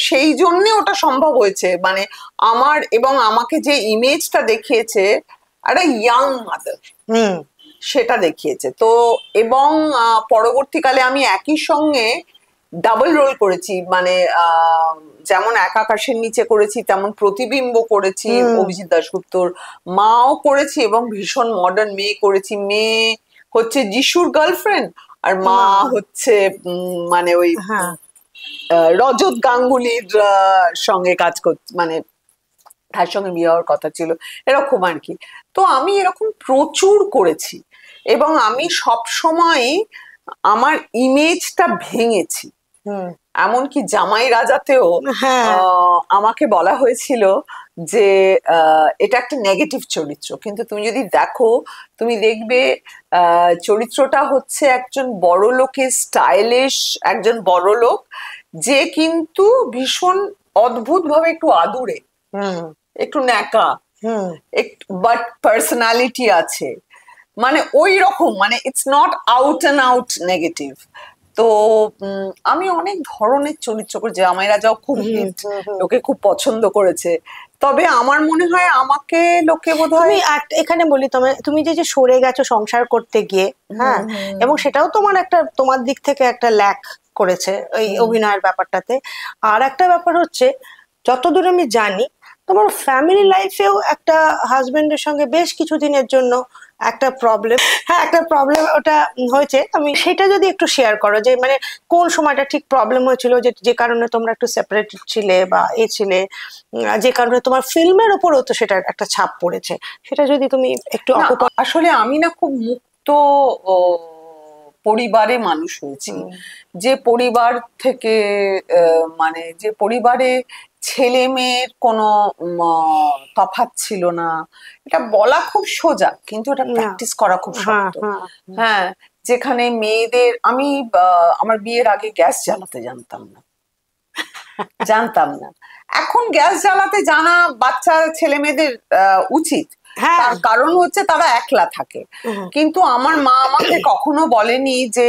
সেই জন্য ওটা সম্ভব হয়েছে, মানে আমার এবং আমাকে যে ইমেজটা দেখিয়েছে একটা ইয়াং মাদার, সেটা দেখিয়েছে। তো এবং পরবর্তীকালে আমি একই সঙ্গে ডাবল রোল করেছি, মানে যেমন এক আকাশের নিচে করেছি, তেমন প্রতিবিম্ব করেছি অভিজিৎ দাশগুপ্তর, মাও করেছি, এবং ভীষণ মডার্ন মেয়ে করেছি। মেয়ে হচ্ছে যিশুর গার্লফ্রেন্ড, আর মা হচ্ছে মানে ওই রজত গাঙ্গুলির সঙ্গে কাজ করছে, মানে তার সঙ্গে বিয়ে হওয়ার কথা ছিল, এরকম আর কি। তো আমি এরকম প্রচুর করেছি, এবং আমি সব সময় আমার ইমেজটা ভেঙেছি। এমনকি জামাই রাজাতেও আমাকে বলা হয়েছিল যে এটা একটা নেগেটিভ চরিত্র, কিন্তু তুমি যদি দেখো, তুমি দেখবে চরিত্রটা হচ্ছে একজন বড় লোকের স্টাইলিশ একজন বড় লোক, যে কিন্তু ভীষণ অদ্ভুত ভাবে একটু আদুরে, একটু ন্যাকা, বাট পার্সোনালিটি আছে, মানে ওই রকম, মানে it's not out and out negative. তো আমি অনেক ধরনের চরিত্র করেছি, জামাই রাজাও খুব হিট, লোকে খুব পছন্দ করেছে। তবে আমার মনে হয় আমাকে লোকে বোধহয়, এখানে বলি, তুমি যে সরে গেছো সংসার করতে গিয়ে, হ্যাঁ, এবং সেটাও তোমার দিক থেকে একটা ল্যাক করেছে ওই অভিনয়ের ব্যাপারটাতে। আর একটা ব্যাপার হচ্ছে, যতদূর আমি জানি, তোমার ফ্যামিলি লাইফেও একটা হাজবেন্ডের সঙ্গে বেশ কিছুদিনের জন্য একটা প্রবলেম, একটা প্রবলেম ওটা হয়েছে। আমি সেটা যদি একটু শেয়ার করো, যে মানে কোন সময়টা ঠিক প্রবলেম হয়েছিল, যে কারণে তোমরা একটু সেপারেটেড ছিলে বা ছিলে, যে কারণে তোমার ফিল্মের উপরও তো সেটার একটা ছাপ পড়েছে, সেটা যদি তুমি একটু। আসলে আমি না খুব মুক্ত পরিবারে মানুষ হয়েছি, যে পরিবার থেকে, মানে যে পরিবারে ছেলে মেয়ের কোনো তফাৎ ছিল না। এটা বলা খুব সোজা, কিন্তু এটা প্র্যাকটিস করা খুব শক্ত। হ্যাঁ, যেখানে মেয়েদের, আমি আমার বিয়ের আগে গ্যাস জ্বালাতে জানতাম না। এখন গ্যাস জ্বালাতে জানা বাচ্চা ছেলে মেয়েদের উচিত, তার কারণ হচ্ছে তারা একলা থাকে। কিন্তু আমার মা আমাকে কখনো বলেনি যে,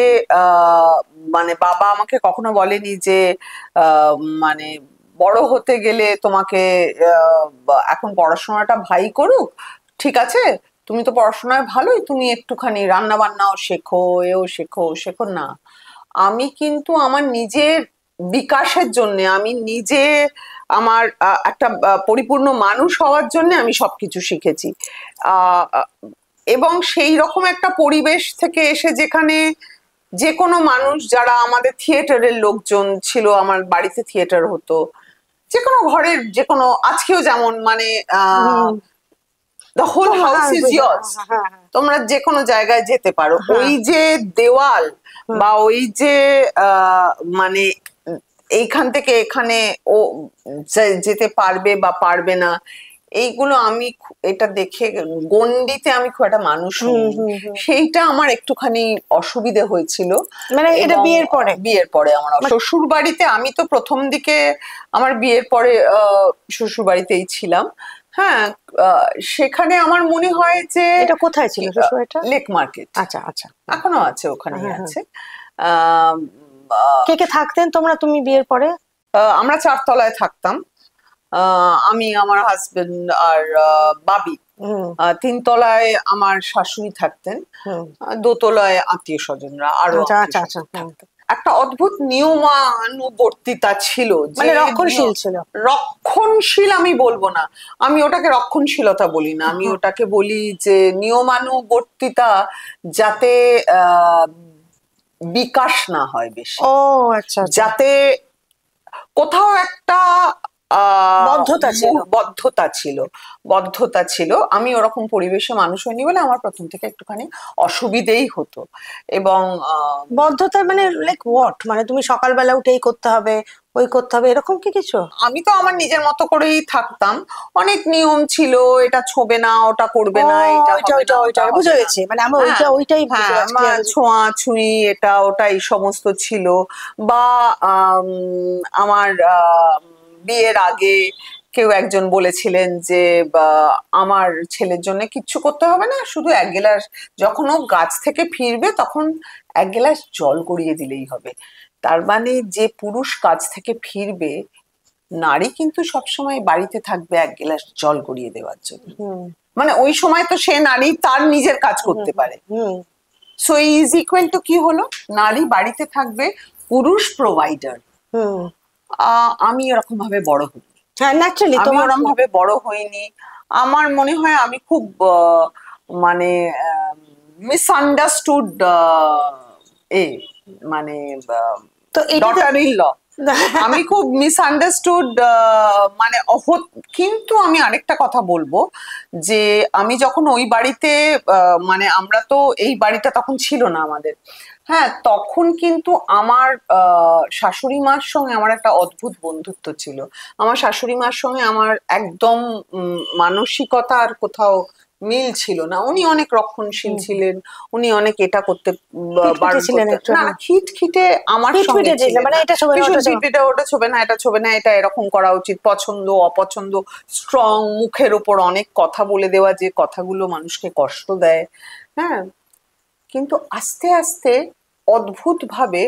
মানে বাবা আমাকে কখনো বলেনি যে মানে বড় হতে গেলে তোমাকে এখন পড়াশোনাটা ভাই করুক, ঠিক আছে, তুমি তো পড়াশোনায় ভালোই, তুমি একটুখানি রান্না বান্নাও শেখো, শেখো না। আমি কিন্তু আমার নিজের বিকাশের জন্য, আমি নিজে আমার একটা পরিপূর্ণ মানুষ হওয়ার জন্য আমি সবকিছু শিখেছি। এবং সেই রকম একটা পরিবেশ থেকে এসে, যেখানে যে কোনো মানুষ, যারা আমাদের থিয়েটারের লোকজন ছিল, আমার বাড়িতে থিয়েটার হতো, যে কোনো ঘরের যে কোনো, আজকেও যেমন, মানে the whole house is yours, তোমরা যে কোনো জায়গায় যেতে পারো। ওই যে দেওয়াল বা ওই যে মানে এইখান থেকে এখানে ও যেতে পারবে বা পারবে না, এইগুলো আমি এটা দেখে গণ্ডিতে আমি খুব একটা মানুষ সেইটা আমার একটুখানি অসুবিধে হয়েছিল। মানে এটা বিয়ের পরে আমার শ্বশুর বাড়িতে, আমি তো প্রথম দিকে আমার বিয়ের পরে শ্বশুর বাড়িতেই ছিলাম। হ্যাঁ, সেখানে আমার মনে হয় যে, এটা কোথায় ছিল শ্বশুরবাড়িটা? Lake market. আচ্ছা আচ্ছা, এখনো আছে, ওখানে আছে। কে কে থাকতেন তোমরা তুমি বিয়ের পরে? আমরা 4 তলায় থাকতাম, আমি, আমার হাজবেন্ড আর বাবি। 3 তলায় আমার শাশুড়ি থাকতেন, 2 তলায় আত্মীয় স্বজনরা আরো। একটা অদ্ভুত নিয়মানুবর্তিতা ছিল, মানে রক্ষণশীল ছিল। রক্ষণশীল আমি বলবো না, আমি ওটাকে রক্ষণশীলতা বলি না, আমি ওটাকে বলি যে নিয়মানুবর্তিতা, যাতে বিকাশ না হয় বেশি। ও আচ্ছা। যাতে কোথাও একটা বদ্ধতা ছিল। আমি ওরকম পরিবেশে মানুষ হইনি বলে আমার প্রথম থেকে একটুখানি অসুবিধেই হতো। এবং বদ্ধতা মানে লাইক হোয়াট, মানে তুমি সকালবেলা উঠেই করতে হবে, ওই করতে হবে, এরকম কি কিছু? আমি তো আমার নিজের মতো করেই থাকতাম, অনেক নিয়ম ছিল, এটা ছোবে না, ওটা করবে না, এটা বুঝে গেছি, মানে আমি ওইটাই ছোঁয়াছুঁই, এটা ওটা এই সমস্ত ছিল। বা আমার বিয়ের আগে কেউ একজন বলেছিলেন যে আমার ছেলের জন্য কিচ্ছু করতে হবে না, শুধু এক গ্লাস, যখন ও গাছ থেকে ফিরবে তখন এক গ্লাস জল গড়িয়ে দিলেই হবে। তার মানে যে পুরুষ কাজ থেকে ফিরবে, নারী কিন্তু সবসময় বাড়িতে থাকবে এক গ্লাস জল গড়িয়ে দেওয়ার জন্য। মানে ওই সময় তো সে নারী তার নিজের কাজ করতে পারে। সো ইজ ইকুয়াল টু কি হলো, নারী বাড়িতে থাকবে, পুরুষ প্রোভাইডার। আমি এরকম ভাবে বড় হইনি, আমি ওরকম ভাবে বড় হইনি। আমার মনে হয় আমি খুব মানে মিসআন্ডারস্টুড, মানে ডটার ইন ল, আমি খুব মিসআন্ডারস্টুড, মানে কিন্তু আমি আরেকটা কথা বলবো, যে আমি যখন ওই বাড়িতে, মানে আমরা তো, এই বাড়িটা তখন ছিল না আমাদের, হ্যাঁ, তখন কিন্তু আমার শাশুড়ি মার সঙ্গে আমার একটা অদ্ভুত বন্ধুত্ব ছিল। আমার শাশুড়ি মার সঙ্গে আমার একদম মানসিকতা আর কোথাও মিল ছিল না। উনি অনেক রক্ষণশীল ছিলেন, উনি অনেক এটা করতে না, খিটখিটে আমার সঙ্গে ছিলেন, ওটা ছবে না, এটা ছবে না, এটা এরকম করা উচিত, পছন্দ অপছন্দ, স্ট্রং, মুখের ওপর অনেক কথা বলে দেওয়া, যে কথাগুলো মানুষকে কষ্ট দেয়। হ্যাঁ, কিন্তু আস্তে আস্তে অদ্ভুত ভাবে,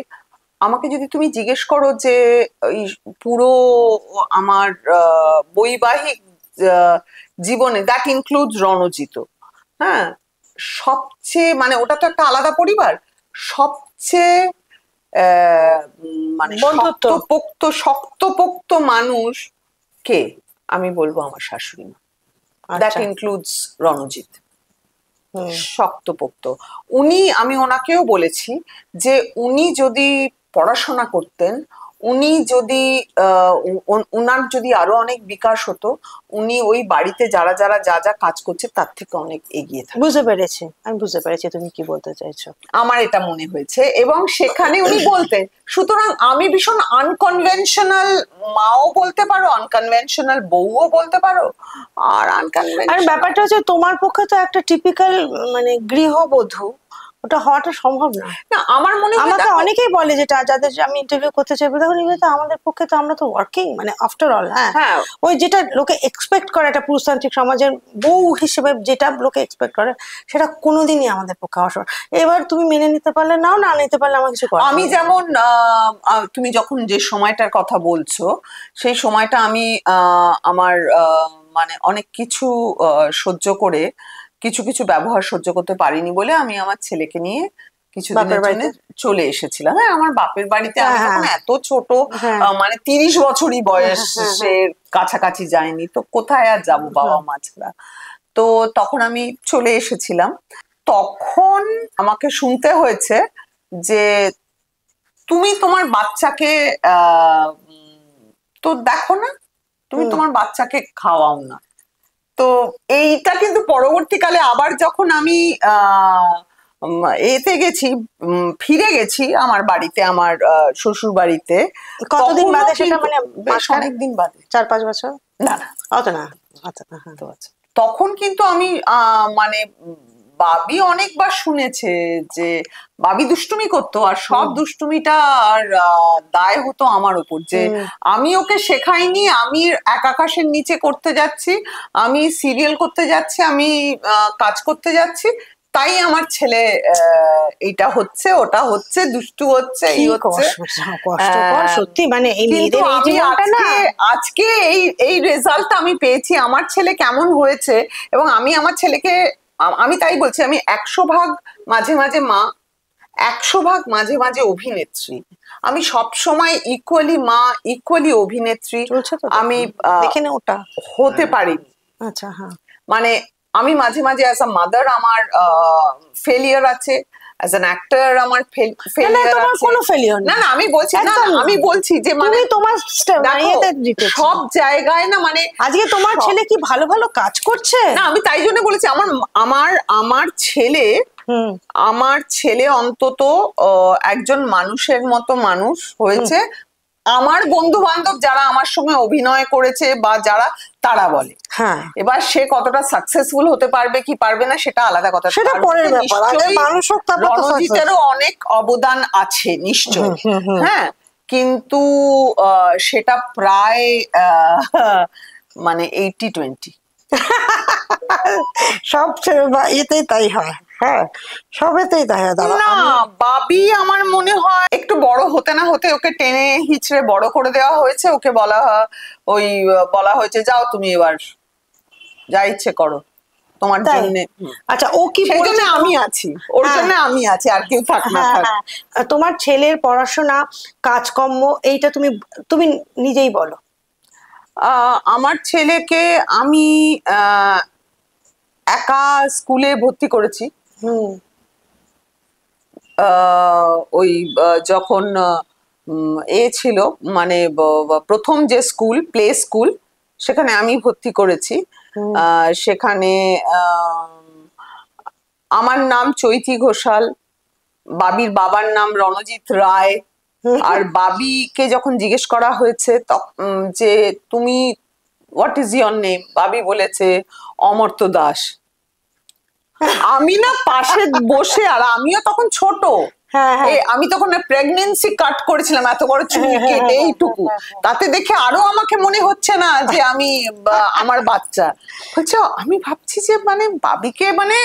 আমাকে যদি তুমি জিজ্ঞেস করো যে পুরো আমার বৈবাহিক জীবনে, দ্যাট ইনক্লুডস রণজিৎ, হ্যাঁ, সবচেয়ে, মানে ওটা তো একটা আলাদা পরিবার, সবচেয়ে মানে শক্তপোক্ত মানুষ কে, আমি বলবো আমার শাশুড়ি মা। দ্যাট ইনক্লুডস রণজিৎ, শক্তপোক্ত। উনি, আমি ওনাকেও বলেছি যে উনি যদি পড়াশোনা করতেন, উনি যদি উনার যদি আরো অনেক বিকাশ হতো, উনি ওই বাড়িতে যারা যারা যা যা কাজ করছে তার থেকে অনেক এগিয়ে থাকে। বুঝতে পেরেছি, আমি বুঝতে পেরেছি তুমি কি বলতে চাইছো, আমার এটা মনে হয়েছে। এবং সেখানে উনি বলতেন, সুতরাং আমি ভীষণ আনকনভেনশনাল মাও বলতে পারো, আনকনভেনশনাল বউও বলতে পারো, আর আর ব্যাপারটা হচ্ছে তোমার পক্ষে তো একটা টিপিক্যাল মানে গৃহবধূ, ওটা হওয়াটা সম্ভব না। আমার মনে হয়, আমাকে অনেকেই বলে, যেটা যাদের আমি ইন্টারভিউ করতে চাই, দেখুন আমাদের পক্ষে তো, আমরা তো ওয়ার্কিং, মানে আফটার অল, হ্যাঁ, ওই যেটা লোকে এক্সপেক্ট করে একটা পুরুষতান্ত্রিক সমাজের বউ হিসেবে, যেটা লোকে এক্সপেক্ট করে, সেটা কোনোদিনই আমাদের পক্ষে অসম্ভব। এবার তুমি মেনে নিতে পারলে নাও, না নিতে পারলে আমার কিছু করার। আমি যেমন, তুমি যখন যে সময়টার কথা বলছো, সেই সময়টা আমি আমার মানে অনেক কিছু সহ্য করে, কিছু কিছু ব্যবহার সহ্য করতে পারিনি বলে আমি আমার ছেলেকে নিয়ে কিছুদিনের জন্য চলে এসেছিলাম। হ্যাঁ, আমার বাপের বাড়িতে আমি তখন এত ছোট, মানে 30 বছরই বয়সের কাছাকাছি যায়নি, তো কোথায় আর যাবো বাবা মা ছাড়া। তো তখন আমি চলে এসেছিলাম, তখন আমাকে শুনতে হয়েছে যে তুমি তোমার বাচ্চাকে তো দেখো না, তুমি তোমার বাচ্চাকে খাওয়াও না। তো এইটা কিন্তু পরবর্তীকালে আবার যখন আমি এতে গেছি, ফিরে গেছি আমার বাড়িতে, আমার শ্বশুর বাড়িতে, কতদিন বাদে সেটা, মানে বেশ অনেকদিন বাদে, 4-5 বছর, না না অত না, তখন কিন্তু আমি মানে বাবি অনেকবার শুনেছে যে বাবি দুষ্টুমি করতো, আর সব দুষ্টুমিটা আর দায় হতো আমার উপর, যে আমি ওকে শেখাইনি, আমি এক আকাশের নিচে করতে যাচ্ছি, আমি সিরিয়াল করতে যাচ্ছি, আমি কাজ করতে যাচ্ছি, তাই আমার ছেলে এইটা হচ্ছে, ওটা হচ্ছে, দুষ্টু হচ্ছে, এই হচ্ছে। সত্যি, মানে এই মেয়েদের এই জীবনটা না, আজকে এই রেজাল্টটা আমি পেয়েছি, আমার ছেলে কেমন হয়েছে, এবং আমি আমার ছেলেকে, আমি তাই বলছি, আমি 100 ভাগ মাঝে মাঝে মা, 100 ভাগ মাঝে মাঝে অভিনেত্রী। আমি সব সময় ইকুয়ালি মা, ইকুয়ালি অভিনেত্রী আমি দেখে না ওটা হতে পারিনি। আচ্ছা, হ্যাঁ, মানে আমি মাঝে মাঝে অ্যাজ আ মাদার আমার ফেলিয়ার আছে, অ্যাজ অ্যান অ্যাক্টর আমার ফেলিয়ার আছে। কোনো ফেলিয়ার না না, আমি বলছি না, আমি বলছি যে মানে তোমার সব জায়গায় না, মানে আজকে তোমার ছেলে কি ভালো ভালো কাজ করছে না, আমি তাই জন্য বলেছি আমার আমার আমার ছেলে আমার ছেলে অন্তত একজন মানুষের মতো মানুষ হয়েছে। আমার বন্ধু বান্ধব যারা আমার সঙ্গে অভিনয় করেছে বা যারা, তারা বলে। হ্যাঁ, এবার সে কতটা সাকসেসফুল হতে পারবে কি পারবে না সেটা আলাদা কথা, সেটা পরের ব্যাপার। রণজিতেরও অনেক অবদান আছে নিশ্চয়, হ্যাঁ, কিন্তু সেটা প্রায় মানে 80-20। সব এতেই তাই হয়, হ্যাঁ, সবেতেই তাই হয়। না, বাবি আমার মনে হয় একটু বড় হতে না হতে ওকে টেনে হিচড়ে বড় করে দেওয়া হয়েছে। ওকে বলা হয়েছে যাও তুমি এবার যা ইচ্ছে করো তোমার জন্য। আচ্ছা, ও কি সেজন্য আমি আছি, ওর জন্য আমি আছি, আর কেউ থাক না থাক। তোমার ছেলের পড়াশোনা, কাজকর্ম, এইটা তুমি তুমি নিজেই বলো। আমার ছেলেকে আমি একা স্কুলে ভর্তি করেছি। ওই যখন ছিল মানে প্রথম যে স্কুল, প্লে স্কুল, সেখানে আমি ভর্তি করেছি। সেখানে আমার নাম চৈতি ঘোষাল, বাবির বাবার নাম রণজিৎ রায়। আর বাবিকে যখন জিজ্ঞেস করা হয়েছে যে তুমি হোয়াট ইজ ইয়োর নেম, বাবি বলেছে অমর্ত্য দাস। আমি না পাশে বসে, আর আমিও তখন ছোট, আমি তখন প্রেগনেন্সি কাট করেছিলাম, এত বড় চুল কেটে এইটুকু, তাতে দেখে আরো আমাকে মনে হচ্ছে না যে আমি আমার বাচ্চা। বলছে, আমি ভাবছি যে মানে বাবিকে মানে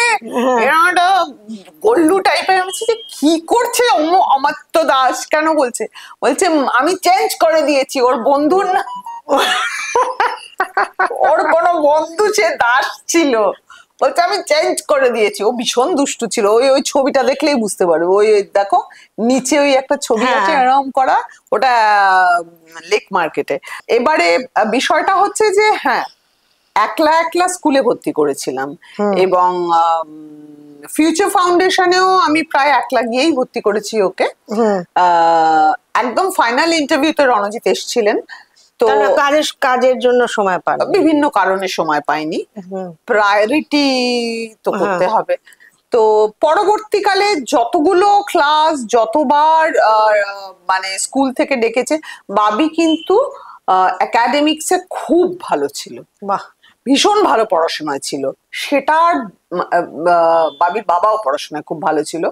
গল্লু টাইপের, আমি যে কি করছে অমর্ত্য দাস কেন বলছে। বলছে আমি চেঞ্জ করে দিয়েছি, ওর বন্ধুর না, ওর কোনো বন্ধু সে দাস ছিল, বলছে আমি চেঞ্জ করে দিয়েছি। ও ভীষণ দুষ্টু ছিল, ওই ছবিটা দেখলেই বুঝতে পারবে। ওই দেখো নিচে ওই একটা ছবি আছে এরকম করা, ওটা লেক মার্কেটে। এবারে বিষয়টা হচ্ছে যে হ্যাঁ, একলা একলা স্কুলে ভর্তি করেছিলাম, এবং ফিউচার ফাউন্ডেশনেও আমি প্রায় একলা গিয়েই ভর্তি করেছি ওকে। একদম ফাইনাল ইন্টারভিউতে রণজিৎ এসেছিলেন, তো কাজের জন্য সময় পাই, বিভিন্ন কারণে সময় পাইনি, প্রায়োরিটি তো করতে হবে। তো পরবর্তীকালে যতগুলো ক্লাস, যতবার মানে স্কুল থেকে ডেকেছে, বাবি কিন্তু একাডেমিক্সে খুব ভালো ছিল, বাহ, ভীষণ ভালো পড়াশোনায় ছিল। সেটার বাবির বাবাও পড়াশোনায় খুব ভালো ছিল,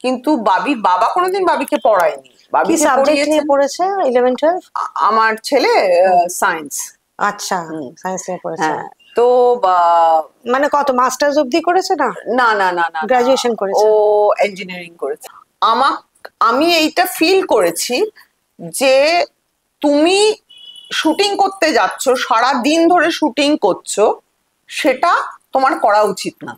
কিন্তু বাবির বাবা কোনোদিন বাবিকে পড়ায়নি। কি সাবজেক্ট নিয়ে পড়েছে 11-12? আমার ছেলে সায়েন্স। আচ্ছা, সায়েন্স নিয়ে পড়েছে। তো মানে কত মাস্টার্স অবধি করেছে? না না না না না, গ্রাজুয়েশন করেছে, ও ইঞ্জিনিয়ারিং করেছে। আমি এইটা ফিল করেছি যে তুমি শুটিং করতে যাচ্ছ, সারা দিন ধরে শুটিং করছো, সেটা তোমার করা উচিত না।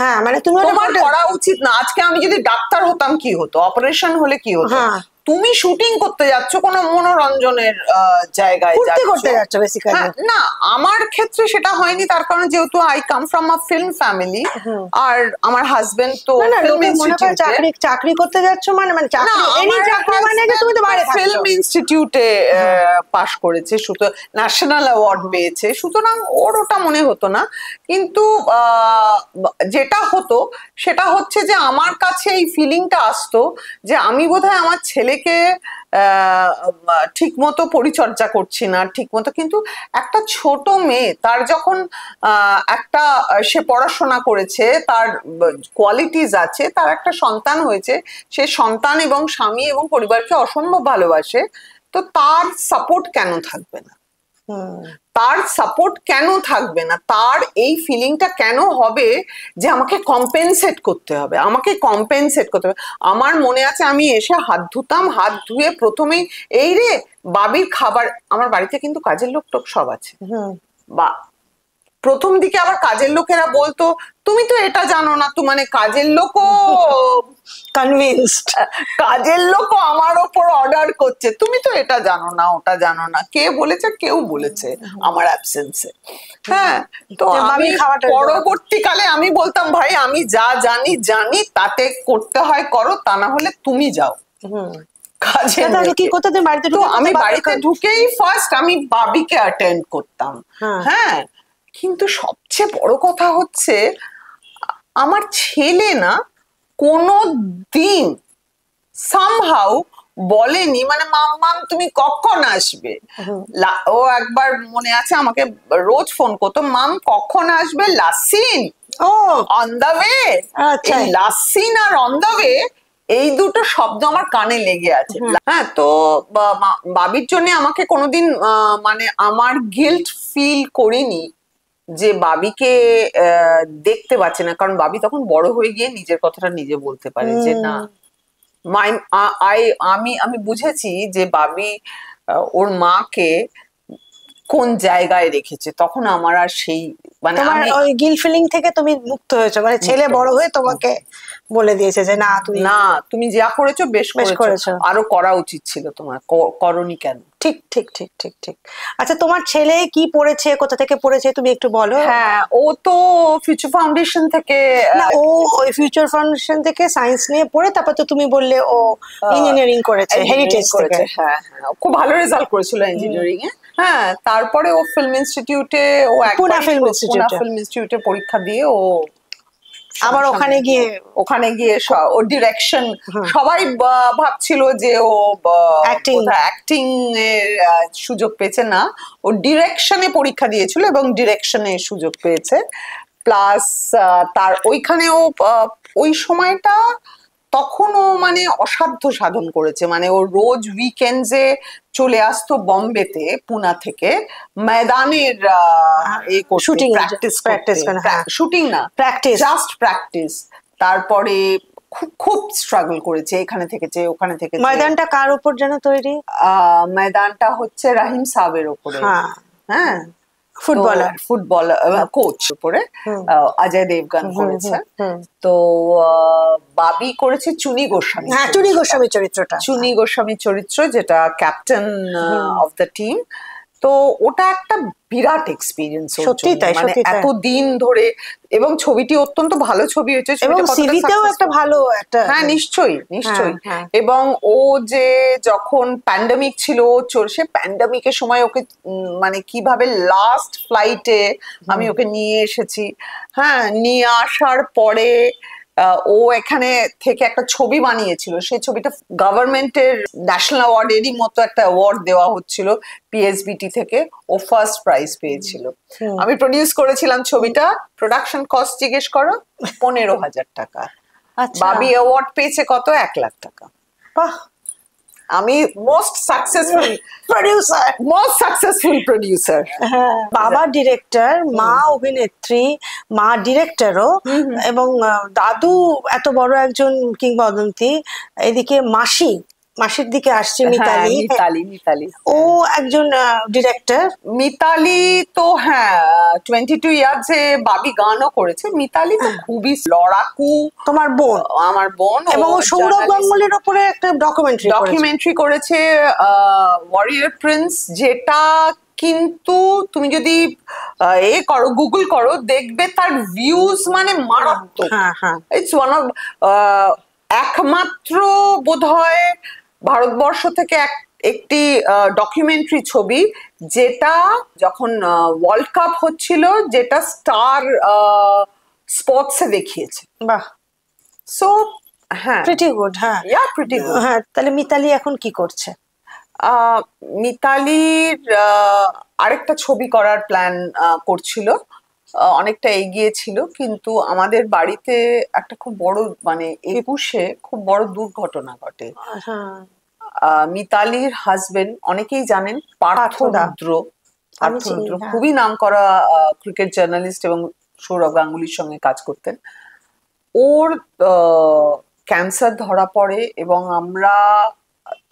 হ্যাঁ, মানে তোমার করা উচিত না। আজকে আমি যদি ডাক্তার হতাম কি হতো, অপারেশন হলে কি হতো, তুমি শুটিং করতে যাচ্ছ কোনো মনোরঞ্জনের জায়গায় করতে যাচ্ছ বেসিক্যালি। না, আমার ক্ষেত্রে সেটা হয়নি, তার কারণ যেহেতু I come from a film family, আর আমার হাজবেন্ড তো চাকরি করতে যাচ্ছ, মানে তুমি তো বাইরে ফিল্ম ইনস্টিটিউটে পাশ করেছে, সুতরাং ন্যাশনাল অ্যাওয়ার্ড পেয়েছে, সুতরাং ওর ওটা মনে হতো না। কিন্তু যেটা হতো সেটা হচ্ছে যে আমার কাছে এই ফিলিংটা আসতো যে আমি বোধহয় আমার ছেলেকে ঠিক মতো পরিচর্যা করছি না, ঠিক মতো। কিন্তু একটা ছোট মেয়ে, তার যখন একটা সে পড়াশোনা করেছে, তার কোয়ালিটিস আছে, তার একটা সন্তান হয়েছে, সে সন্তান এবং স্বামী এবং পরিবারকে অসম্ভব ভালোবাসে, তো তার সাপোর্ট কেন থাকবে না? তার সাপোর্ট কেন থাকবে না? তার এই ফিলিংটা কেন হবে যে আমাকে কম্পেনসেট করতে হবে, আমাকে কম্পেনসেট করতে হবে? আমার মনে আছে আমি এসে হাত ধুতাম, হাত ধুয়ে প্রথমেই এই রে বাবির খাবার, আমার বাড়িতে কিন্তু কাজের লোক টোক সব আছে, বা প্রথম দিকে আবার কাজের লোকেরা বলতো তুমি তো এটা জানো না, তো মানে কাজের লোকও কনভিন্সড। কাজের লোক আমার ওপর অর্ডার করছে, তুমি তো এটা জানো না ওটা জানো না, কে বলেছে? কেউ বলেছে আমার অ্যাবসেন্সে। হ্যাঁ, তো আমি পরবর্তীকালে আমি বলতাম ভাই আমি যা জানি জানি, তাতে করতে হয় করো, তা না হলে তুমি যাও কাজে। তো আমি বাড়িতে ঢুকেই ফার্স্ট আমি বাবিকে অ্যাটেন্ড করতাম। হ্যাঁ, কিন্তু সবচেয়ে বড় কথা হচ্ছে আমার ছেলে না কোনো দিন সামহাউ বলেনি মানে মাম্মাম তুমি কখন আসবে। ও একবার মনে আছে আমাকে রোজ ফোন করতো, মাম কখন আসবে, লাসিন অন দা ওয়ে। লাসিন আর অন দা ওয়ে এই দুটো শব্দ আমার কানে লেগে আছে। হ্যাঁ, তো বাবির জন্য আমাকে কোনোদিন মানে আমার গিল্ট ফিল করিনি যে বাবিকে দেখতে পাচ্ছে না, কারণ বাবি তখন বড় হয়ে গিয়ে নিজের কথাটা নিজে বলতে পারে যে না আমি বুঝেছি যে বাবি ওর মাকে কোন জায়গায় রেখেছে। তখন আমার আর সেই মানে ওই গিল্ট ফিলিং থেকে তুমি মুক্ত হয়েছো, মানে ছেলে বড় হয়ে তোমাকে বলে দিয়েছে যে না তুমি যা করেছো বেশ করেছো, আরো করা উচিত ছিল, তোমার করনি কেন। ঠিক ঠিক ঠিক ঠিক ঠিক। আচ্ছা, তোমার ছেলে কি পড়েছে, কোথা থেকে পড়েছে তুমি একটু বলো। হ্যাঁ, ও তো ফিউচার ফাউন্ডেশন থেকে, ও ওই ফিউচার ফাউন্ডেশন থেকে সায়েন্স নিয়ে পড়ে তারপর তো তুমি বললে ও ইঞ্জিনিয়ারিং করেছে হেরিটেজ থেকে। হ্যাঁ, খুব ভালো রেজাল্ট করেছিল ইঞ্জিনিয়ারিং এ। হ্যাঁ, তারপরে ও ফিল্ম ইনস্টিটিউটে, ও পুনা ফিল্ম ইনস্টিটিউটে পরীক্ষা দিয়ে ও আবার ওখানে গিয়ে ও ডিরেকশন, সবাই ভাবছিল যে ও অ্যাক্টিং এর সুযোগ পেয়েছে, না ও ডিরেকশনে পরীক্ষা দিয়েছিল এবং ডিরেকশনে সুযোগ পেয়েছে। প্লাস তার ওইখানেও ওই সময়টা তখন ও মানে অসাধ্য সাধন করেছে, মানে ও রোজ উইকেন্ডসে চলে আসতো বম্বেতে পুনা থেকে ময়দানের শুটিং না প্র্যাকটিস, জাস্ট প্র্যাকটিস। তারপরে খুব স্ট্রাগল করেছে, এখানে থেকেছে ওখানে থেকে। ময়দানটা কার উপর যেন তৈরি? ময়দানটা হচ্ছে রাহিম সাহেবের উপরে। হ্যাঁ, ফুটবল কোচ উপরে অজয় দেবগন করেছে। তো বাবি করেছে চুনি গোস্বামী, চুনি গোস্বামী চরিত্র, যেটা ক্যাপ্টেন অফ দ্য টিম। তো ওটা একটা বিরাট এক্সপিরিয়েন্স, সত্যি তাই, মানে এতদিন ধরে, এবং ছবিটি অত্যন্ত ভালো ছবি হয়েছে, এবং সিভিতেও একটা ভালো একটা। হ্যাঁ, নিশ্চয়ই। এবং ও যে যখন প্যান্ডেমিক ছিল, সে প্যান্ডেমিকের সময় ওকে মানে কিভাবে লাস্ট ফ্লাইটে আমি ওকে নিয়ে এসেছি। হ্যাঁ, নিয়ে আসার পরে ও এখানে থেকে একটা ছবি বানিয়েছিল, সেই ছবিটা গভর্নমেন্টের ন্যাশনাল অ্যাওয়ার্ডেরই মতো একটা অ্যাওয়ার্ড দেওয়া হচ্ছিল পিএসবিটি থেকে, ও ফার্স্ট প্রাইজ পেয়েছিল। আমি প্রডিউস করেছিলাম ছবিটা, প্রোডাকশন কস্ট জিজ্ঞেস করো 15,000 টাকা। বাবি অ্যাওয়ার্ড পেয়েছে কত? 1 লাখ টাকা। বাহ, আমি মোস্ট সাকসেসফুল প্রডিউসার। বাবা ডিরেক্টর, মা অভিনেত্রী, মা ডিরেক্টরও, এবং দাদু এত বড় একজন কিংবদন্তি। এদিকে মাসির দিকে আসছে মিতালি, ও একজন ডিরেক্টর। মিতালি তো হ্যাঁ 22 ইয়ার্সে বাবি গানও করেছে। মিতালি তো খুবই লড়াকু। তোমার বোন? আমার বোন। এবং ও সৌরভ গাঙ্গুলির উপরে একটা ডকুমেন্টারি করেছে, ওয়ারিয়র প্রিন্স, যেটা কিন্তু তুমি যদি গুগল করো দেখবে তার ভিউজ মানে মারাত্মক। ইটস ওয়ান অফ একমাত্র বোধহয় ভারতবর্ষ থেকে একটি ডকুমেন্টারি ছবি যেটা যখন ওয়ার্ল্ড কাপ হচ্ছিল, যেটা স্টার স্পোর্টসে দেখিয়েছে। বাহ, সো হ্যাঁ, প্রিটি গুড। হ্যাঁ, তাহলে মিতালি এখন কি করছে? মিতালির আরেকটা ছবি করার প্ল্যান করছিল, অনেকটা এগিয়ে ছিল, কিন্তু আমাদের বাড়িতে একটা খুব বড় মানে 21-এ খুব বড় দুর্ঘটনা ঘটে। মিতালির হাজবেন্ড অনেকেই জানেন, পার্থ রুদ্র, খুবই নামকরা ক্রিকেট জার্নালিস্ট এবং সৌরভ গাঙ্গুলির সঙ্গে কাজ করতেন। ওর ক্যান্সার ধরা পড়ে এবং আমরা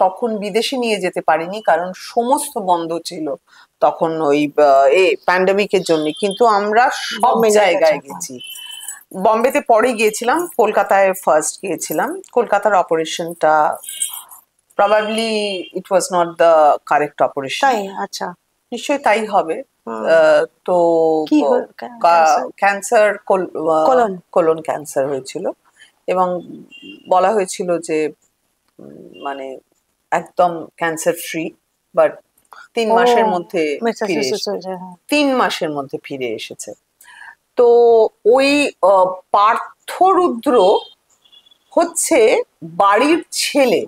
তখন বিদেশে নিয়ে যেতে পারিনি, কারণ সমস্ত বন্ধ ছিল তখন ওই প্যান্ডেমিকের জন্য। কিন্তু আমরা সব জায়গায় গেছি, বম্বেতে পরে গিয়েছিলাম, কলকাতায় ফার্স্ট গিয়েছিলাম। কলকাতার অপারেশনটা probably it was not the correct operation. তাই? আচ্ছা, নিশ্চয়ই তাই হবে। তো কি ক্যান্সার, কোলন কোলন ক্যান্সার হয়েছিল, এবং বলা হয়েছিল যে মানে একদম ক্যান্সার ফ্রি, বাট 3 মাসের মধ্যে ফিরে 3 মাসের মধ্যে ফিরে এসেছে। তো ওই পার্থরুদ্র হচ্ছে বাড়ির ছেলে।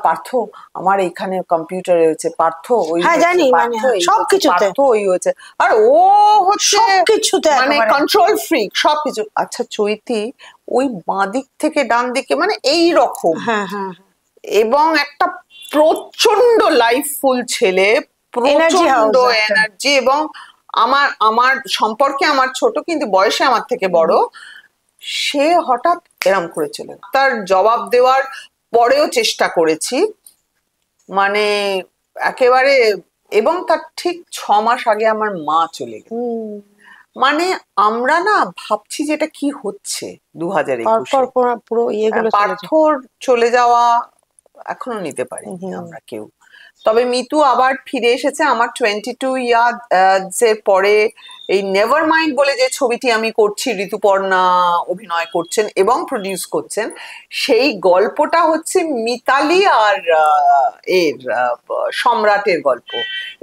পার্থ আমার এখানে কম্পিউটারে হয়েছে, পার্থ ওই জানি, মানে সবকিছুতে পার্থ ওই হয়েছে, আর ও হচ্ছে সবকিছুতে মানে কন্ট্রোল ফ্রিক সবকিছু। আচ্ছা চৈতি ওই বাঁ দিক থেকে ডান দিকে মানে এই রকম, এবং একটা প্রচন্ড লাইফফুল ছেলে, প্রচন্ড এনার্জি, এবং আমার আমার সম্পর্কে আমার ছোট কিন্তু বয়সে আমার থেকে বড়। সে হঠাৎ এরম করেছিল, তার জবাব দেওয়ার পরেও চেষ্টা করেছি, মানে একেবারে। এবং তার ঠিক 6 মাস আগে আমার মা চলে গেল। মানে আমরা না ভাবছি যেটা কি হচ্ছে 2021 পার্থর চলে যাওয়া এখনো নিতে পারিনি আমরা কেউ। তবে মিতু আবার ফিরে এসেছে আমার 22 ইয়ার্স এর পরে। এই নেভার মাইন্ড বলে যে ছবিটি আমি করছি, ঋতুপর্ণা অভিনয় করছেন এবং প্রডিউস করছেন, সেই গল্পটা হচ্ছে মিতালি আর এর সম্রাটের গল্প,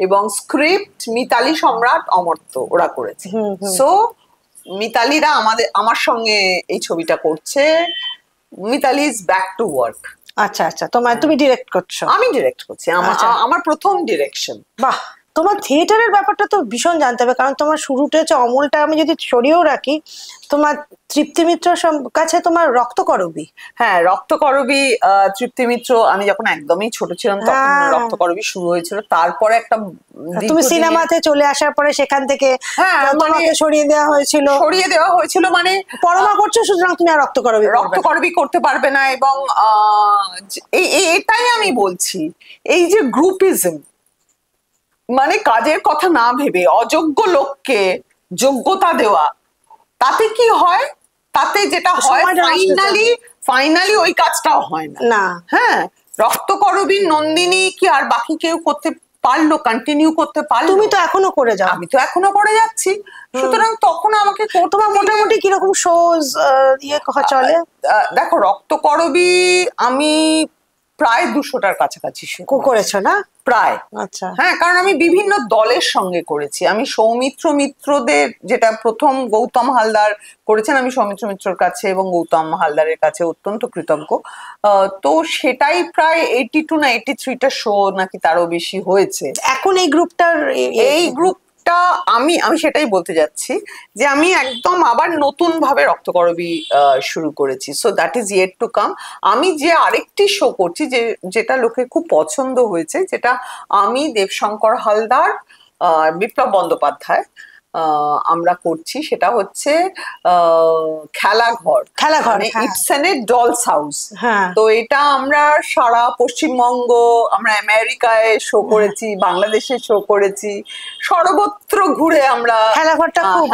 এবং স্ক্রিপ্ট মিতালি, সম্রাট, অমর্ত্য ওরা করেছে। সো মিতালিরা আমার সঙ্গে এই ছবিটা করছে। Mitali is back to work. আচ্ছা আচ্ছা, তুমি ডিরেক্ট করছো? আমি ডিরেক্ট করছি, আমার প্রথম ডিরেকশন। বাহ, তোমার থিয়েটারের ব্যাপারটা তো ভীষণ জানতে হবে, কারণ তোমার শুরুটা হচ্ছে অমলটা আমি যদি সরিয়েও রাখি, তোমার তৃপ্তি মিত্র কাছে তোমার রক্তকরবী। হ্যাঁ, রক্তকরবী, তৃপ্তি মিত্র আমি যখন একদমই ছোট ছিলাম তখন রক্তকরবী শুরু হয়েছিল। তারপরে একটা তুমি সিনেমাতে চলে আসার পরে সেখান থেকে তোমাকে সরিয়ে দেওয়া হয়েছিল, মানে পরমা করছো, সুতরাং তুমি আর রক্তকরবী করতে পারবে না। এবং এটাই আমি বলছি, এই যে গ্রুপিজম, মানে কাজের কথা না ভেবে অযোগ্য লোককে যোগ্যতা দেওয়া, তাতে কি হয়? তাতে যেটা হয় ফাইনালি ওই কাজটাও হয় না। হ্যাঁ, রক্তকরবী নন্দিনী কি আর বাকি কেউ করতে পারলো, কন্টিনিউ করতে পারলো? তুমি তো এখনো করে যাও। আমি তো এখনো করে যাচ্ছি, সুতরাং তখন আমাকে তোমার মোটামুটি কিরকম শোজ চলে? দেখো, রক্তকরবী আমি প্রায় 200টার কাছাকাছি করেছো না? প্রায়। আচ্ছা, হ্যাঁ, কারণ আমি বিভিন্ন দলের সঙ্গে করেছি। আমি সৌমিত্র মিত্রদের, যেটা প্রথম গৌতম হালদার করেছেন, আমি সৌমিত্র মিত্রর কাছে এবং গৌতম হালদারের কাছে অত্যন্ত কৃতজ্ঞ। তো সেটাই প্রায় 82 না 83টা শো নাকি তারও বেশি হয়েছে এখন এই গ্রুপটা। আমি সেটাই বলতে যাচ্ছি যে আমি একদম আবার নতুন ভাবে রক্তকরবী শুরু করেছি। So that is yet to come. আমি যে আরেকটি শো করছি, যেটা লোকের খুব পছন্দ হয়েছে, যেটা আমি, দেবশঙ্কর হালদার, বিপ্লব বন্দ্যোপাধ্যায় আমরা করছি, সেটা হচ্ছে খেলাঘর। ইবসেনের ডলস হাউস। তো এটা আমরা সারা পশ্চিমবঙ্গ, আমরা আমেরিকায় শো করেছি, বাংলাদেশে শো করেছি, সর্বত্র ঘুরে আমরা। খেলাঘরটা খুব,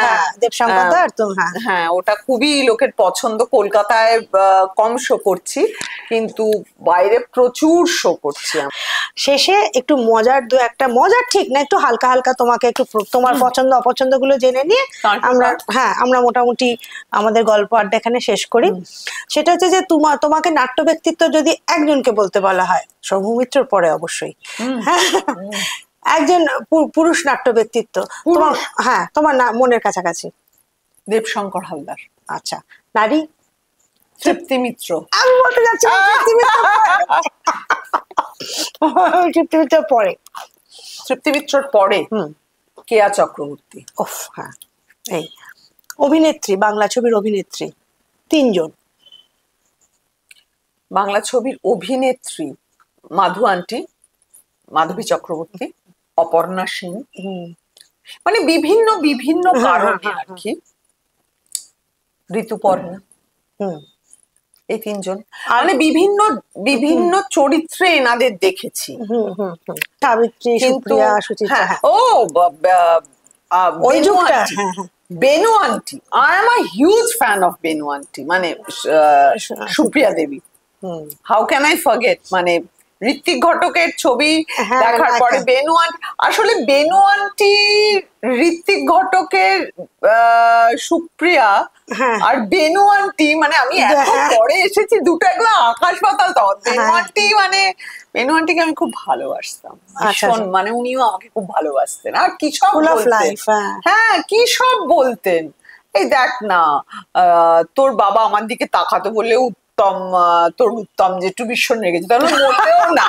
হ্যাঁ, ওটা খুবই লোকের পছন্দ। কলকাতায় কম শো করছি, কিন্তু বাইরে প্রচুর শো করছি। শেষে একটু মজার মজার ঠিক না, একটু হালকা হালকা তোমাকে একটু তোমার পছন্দ অপছন্দ গুলো জেনে নিয়ে আমরা মোটামুটি আমাদের গল্প আড্ডা এখানে শেষ করি। সেটা হচ্ছে যে তোমাকে নাট্য ব্যক্তিত্ব যদি একজনকে বলতে বলা হয়, সৌমিত্রর পরে অবশ্যই, একজন পুরুষ নাট্য ব্যক্তিত্ব তোমার মনের কাছাকাছি। দেবশঙ্কর হালদার। আচ্ছা, নারী? তৃপ্তি মিত্র। আমি বলতে যাচ্ছি তৃপ্তি মিত্রর পরে কেয়া চক্রবর্তী। হ্যাঁ, এই অভিনেত্রী, বাংলা ছবির অভিনেত্রী 3 জন। বাংলা ছবির অভিনেত্রী মাধু আন্টি, মাধবী চক্রবর্তী, অপর্ণা সেন, মানে বিভিন্ন বিভিন্ন কারণে আর কি, ঋতুপর্ণা, এই 3 জন। মানে বিভিন্ন বিভিন্ন চরিত্রে এনাদের দেখেছি। সাবিত্রী, সুপ্রিয়া, সুচিত্রা। ওই যুগটা Benu aunty, I am a huge fan of Benu aunty, মানে সুপ্রিয়া দেবী। হাউ ক্যান আই ফরগেট, মানে ঋত্বিক ঘটকের ছবি দেখার পরে বেনু আন্টি, আসলে বেনু আন্টি, ঋত্বিক ঘটকের সুপ্রিয়া আর বেনু আন্টি, মানে আমি এত পরে এসেছি, দুটো একদম আকাশ পাতাল তফাৎ। বেনু আন্টি মানে, বেনু আন্টিকে আমি খুব ভালোবাসতাম ভীষণ, মানে উনিও আমাকে খুব ভালোবাসতেন, আর কি সব বলতেন, হ্যাঁ কি সব বলতেন। এই দেখ না, তোর বাবা আমার দিকে তাকাতো বলে উত্তম, তোর উত্তম জেঠু ভীষণ রেগেছে, তাহলে মোটেও না,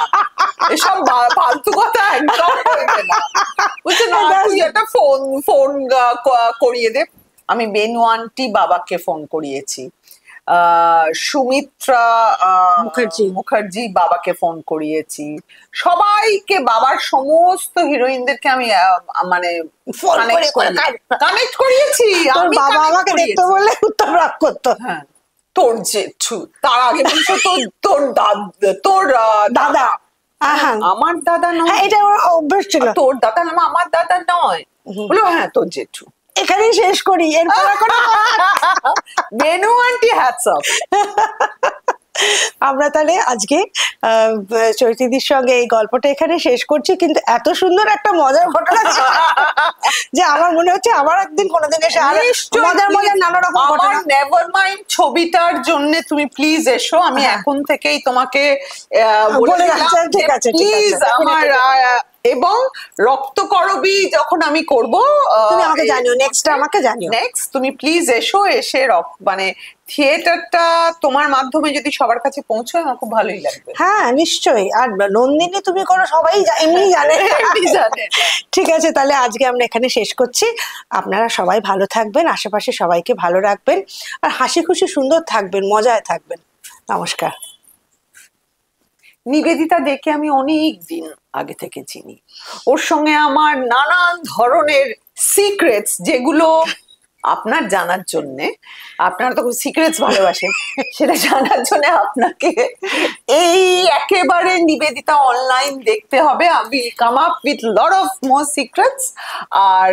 এসব ফালতু কথা একদম বলবে না, বুঝছে না, তুই একটা ফোন করিয়ে দে। আমি বেনু আন্টি বাবাকে ফোন করিয়েছি, সুমিত্রা মুখার্জি বাবাকে ফোন করিয়েছি, সবাইকে, বাবার সমস্ত হিরোইনদেরকে আমি মানে কানেক্ট করিয়েছি। বাবা আমাকে দেখতে বললে উত্তম রাগ করতো। হ্যাঁ, তোর জেঠু, তার আগে বলছো তোর দাদা, আমার দাদা নয়, এটা ওর অভ্যাস ছিল, তোর দাদা নাম আমার দাদা নয়, বলো হ্যাঁ তোর জেঠু। এখানেই শেষ করি, এরপর বেনু আন্টি হ্যাটস অফ। আমরা তাহলে আজকে চৈতিদির সঙ্গে এই গল্পটা এখানে শেষ করছি, কিন্তু এত সুন্দর একটা মজার ঘটনা যে আমার মনে হচ্ছে আবার একদিন কোনোদিন এসে মজার মজার নানা রকম ঘটনা। নেভার মাইন্ড ছবিটার জন্য তুমি প্লিজ এসো, আমি এখন থেকেই তোমাকে বলে রাখছি, ঠিক আছে প্লিজ আমার, এবং রক্তকরবী যখন আমি করব তুমি আমাকে জানিও, নেক্সট আমাকে জানিও, নেক্সট তুমি প্লিজ এসো, এসে মানে থিয়েটারটা তোমার মাধ্যমে যদি সবার কাছে পৌঁছয় আমার খুব ভালোই লাগবে। হ্যাঁ নিশ্চয়ই, আর নন্দিনী তুমি করো সবাই এমনি জানে। ঠিক আছে, তাহলে আজকে আমরা এখানে শেষ করছি। আপনারা সবাই ভালো থাকবেন, আশেপাশে সবাইকে ভালো রাখবেন, আর হাসি খুশি সুন্দর থাকবেন, মজায় থাকবেন। নমস্কার। নিবেদিতা দেখে আমি অনেক দিন আগে থেকে চিনি, ওর সঙ্গে আমার নানান ধরনের সিক্রেটস, যেগুলো আপনার জানার জন্য, আপনারা তো খুব সিক্রেটস ভালোবাসেন, সেটা জানার জন্য আপনাকে এই একেবারে নিবেদিতা অনলাইন দেখতে হবে। আমি come up with lot of more secrets. আর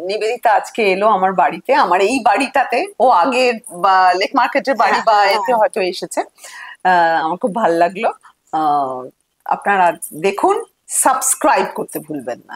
নিবেদিতা আজকে এলো আমার বাড়িতে, আমার এই বাড়িটাতে, ও আগে লেক মার্কেটের বাড়ি বা এতে হয়তো এসেছে, আমার খুব ভালো লাগলো। আপনারা দেখুন, সাবস্ক্রাইব করতে ভুলবেন না।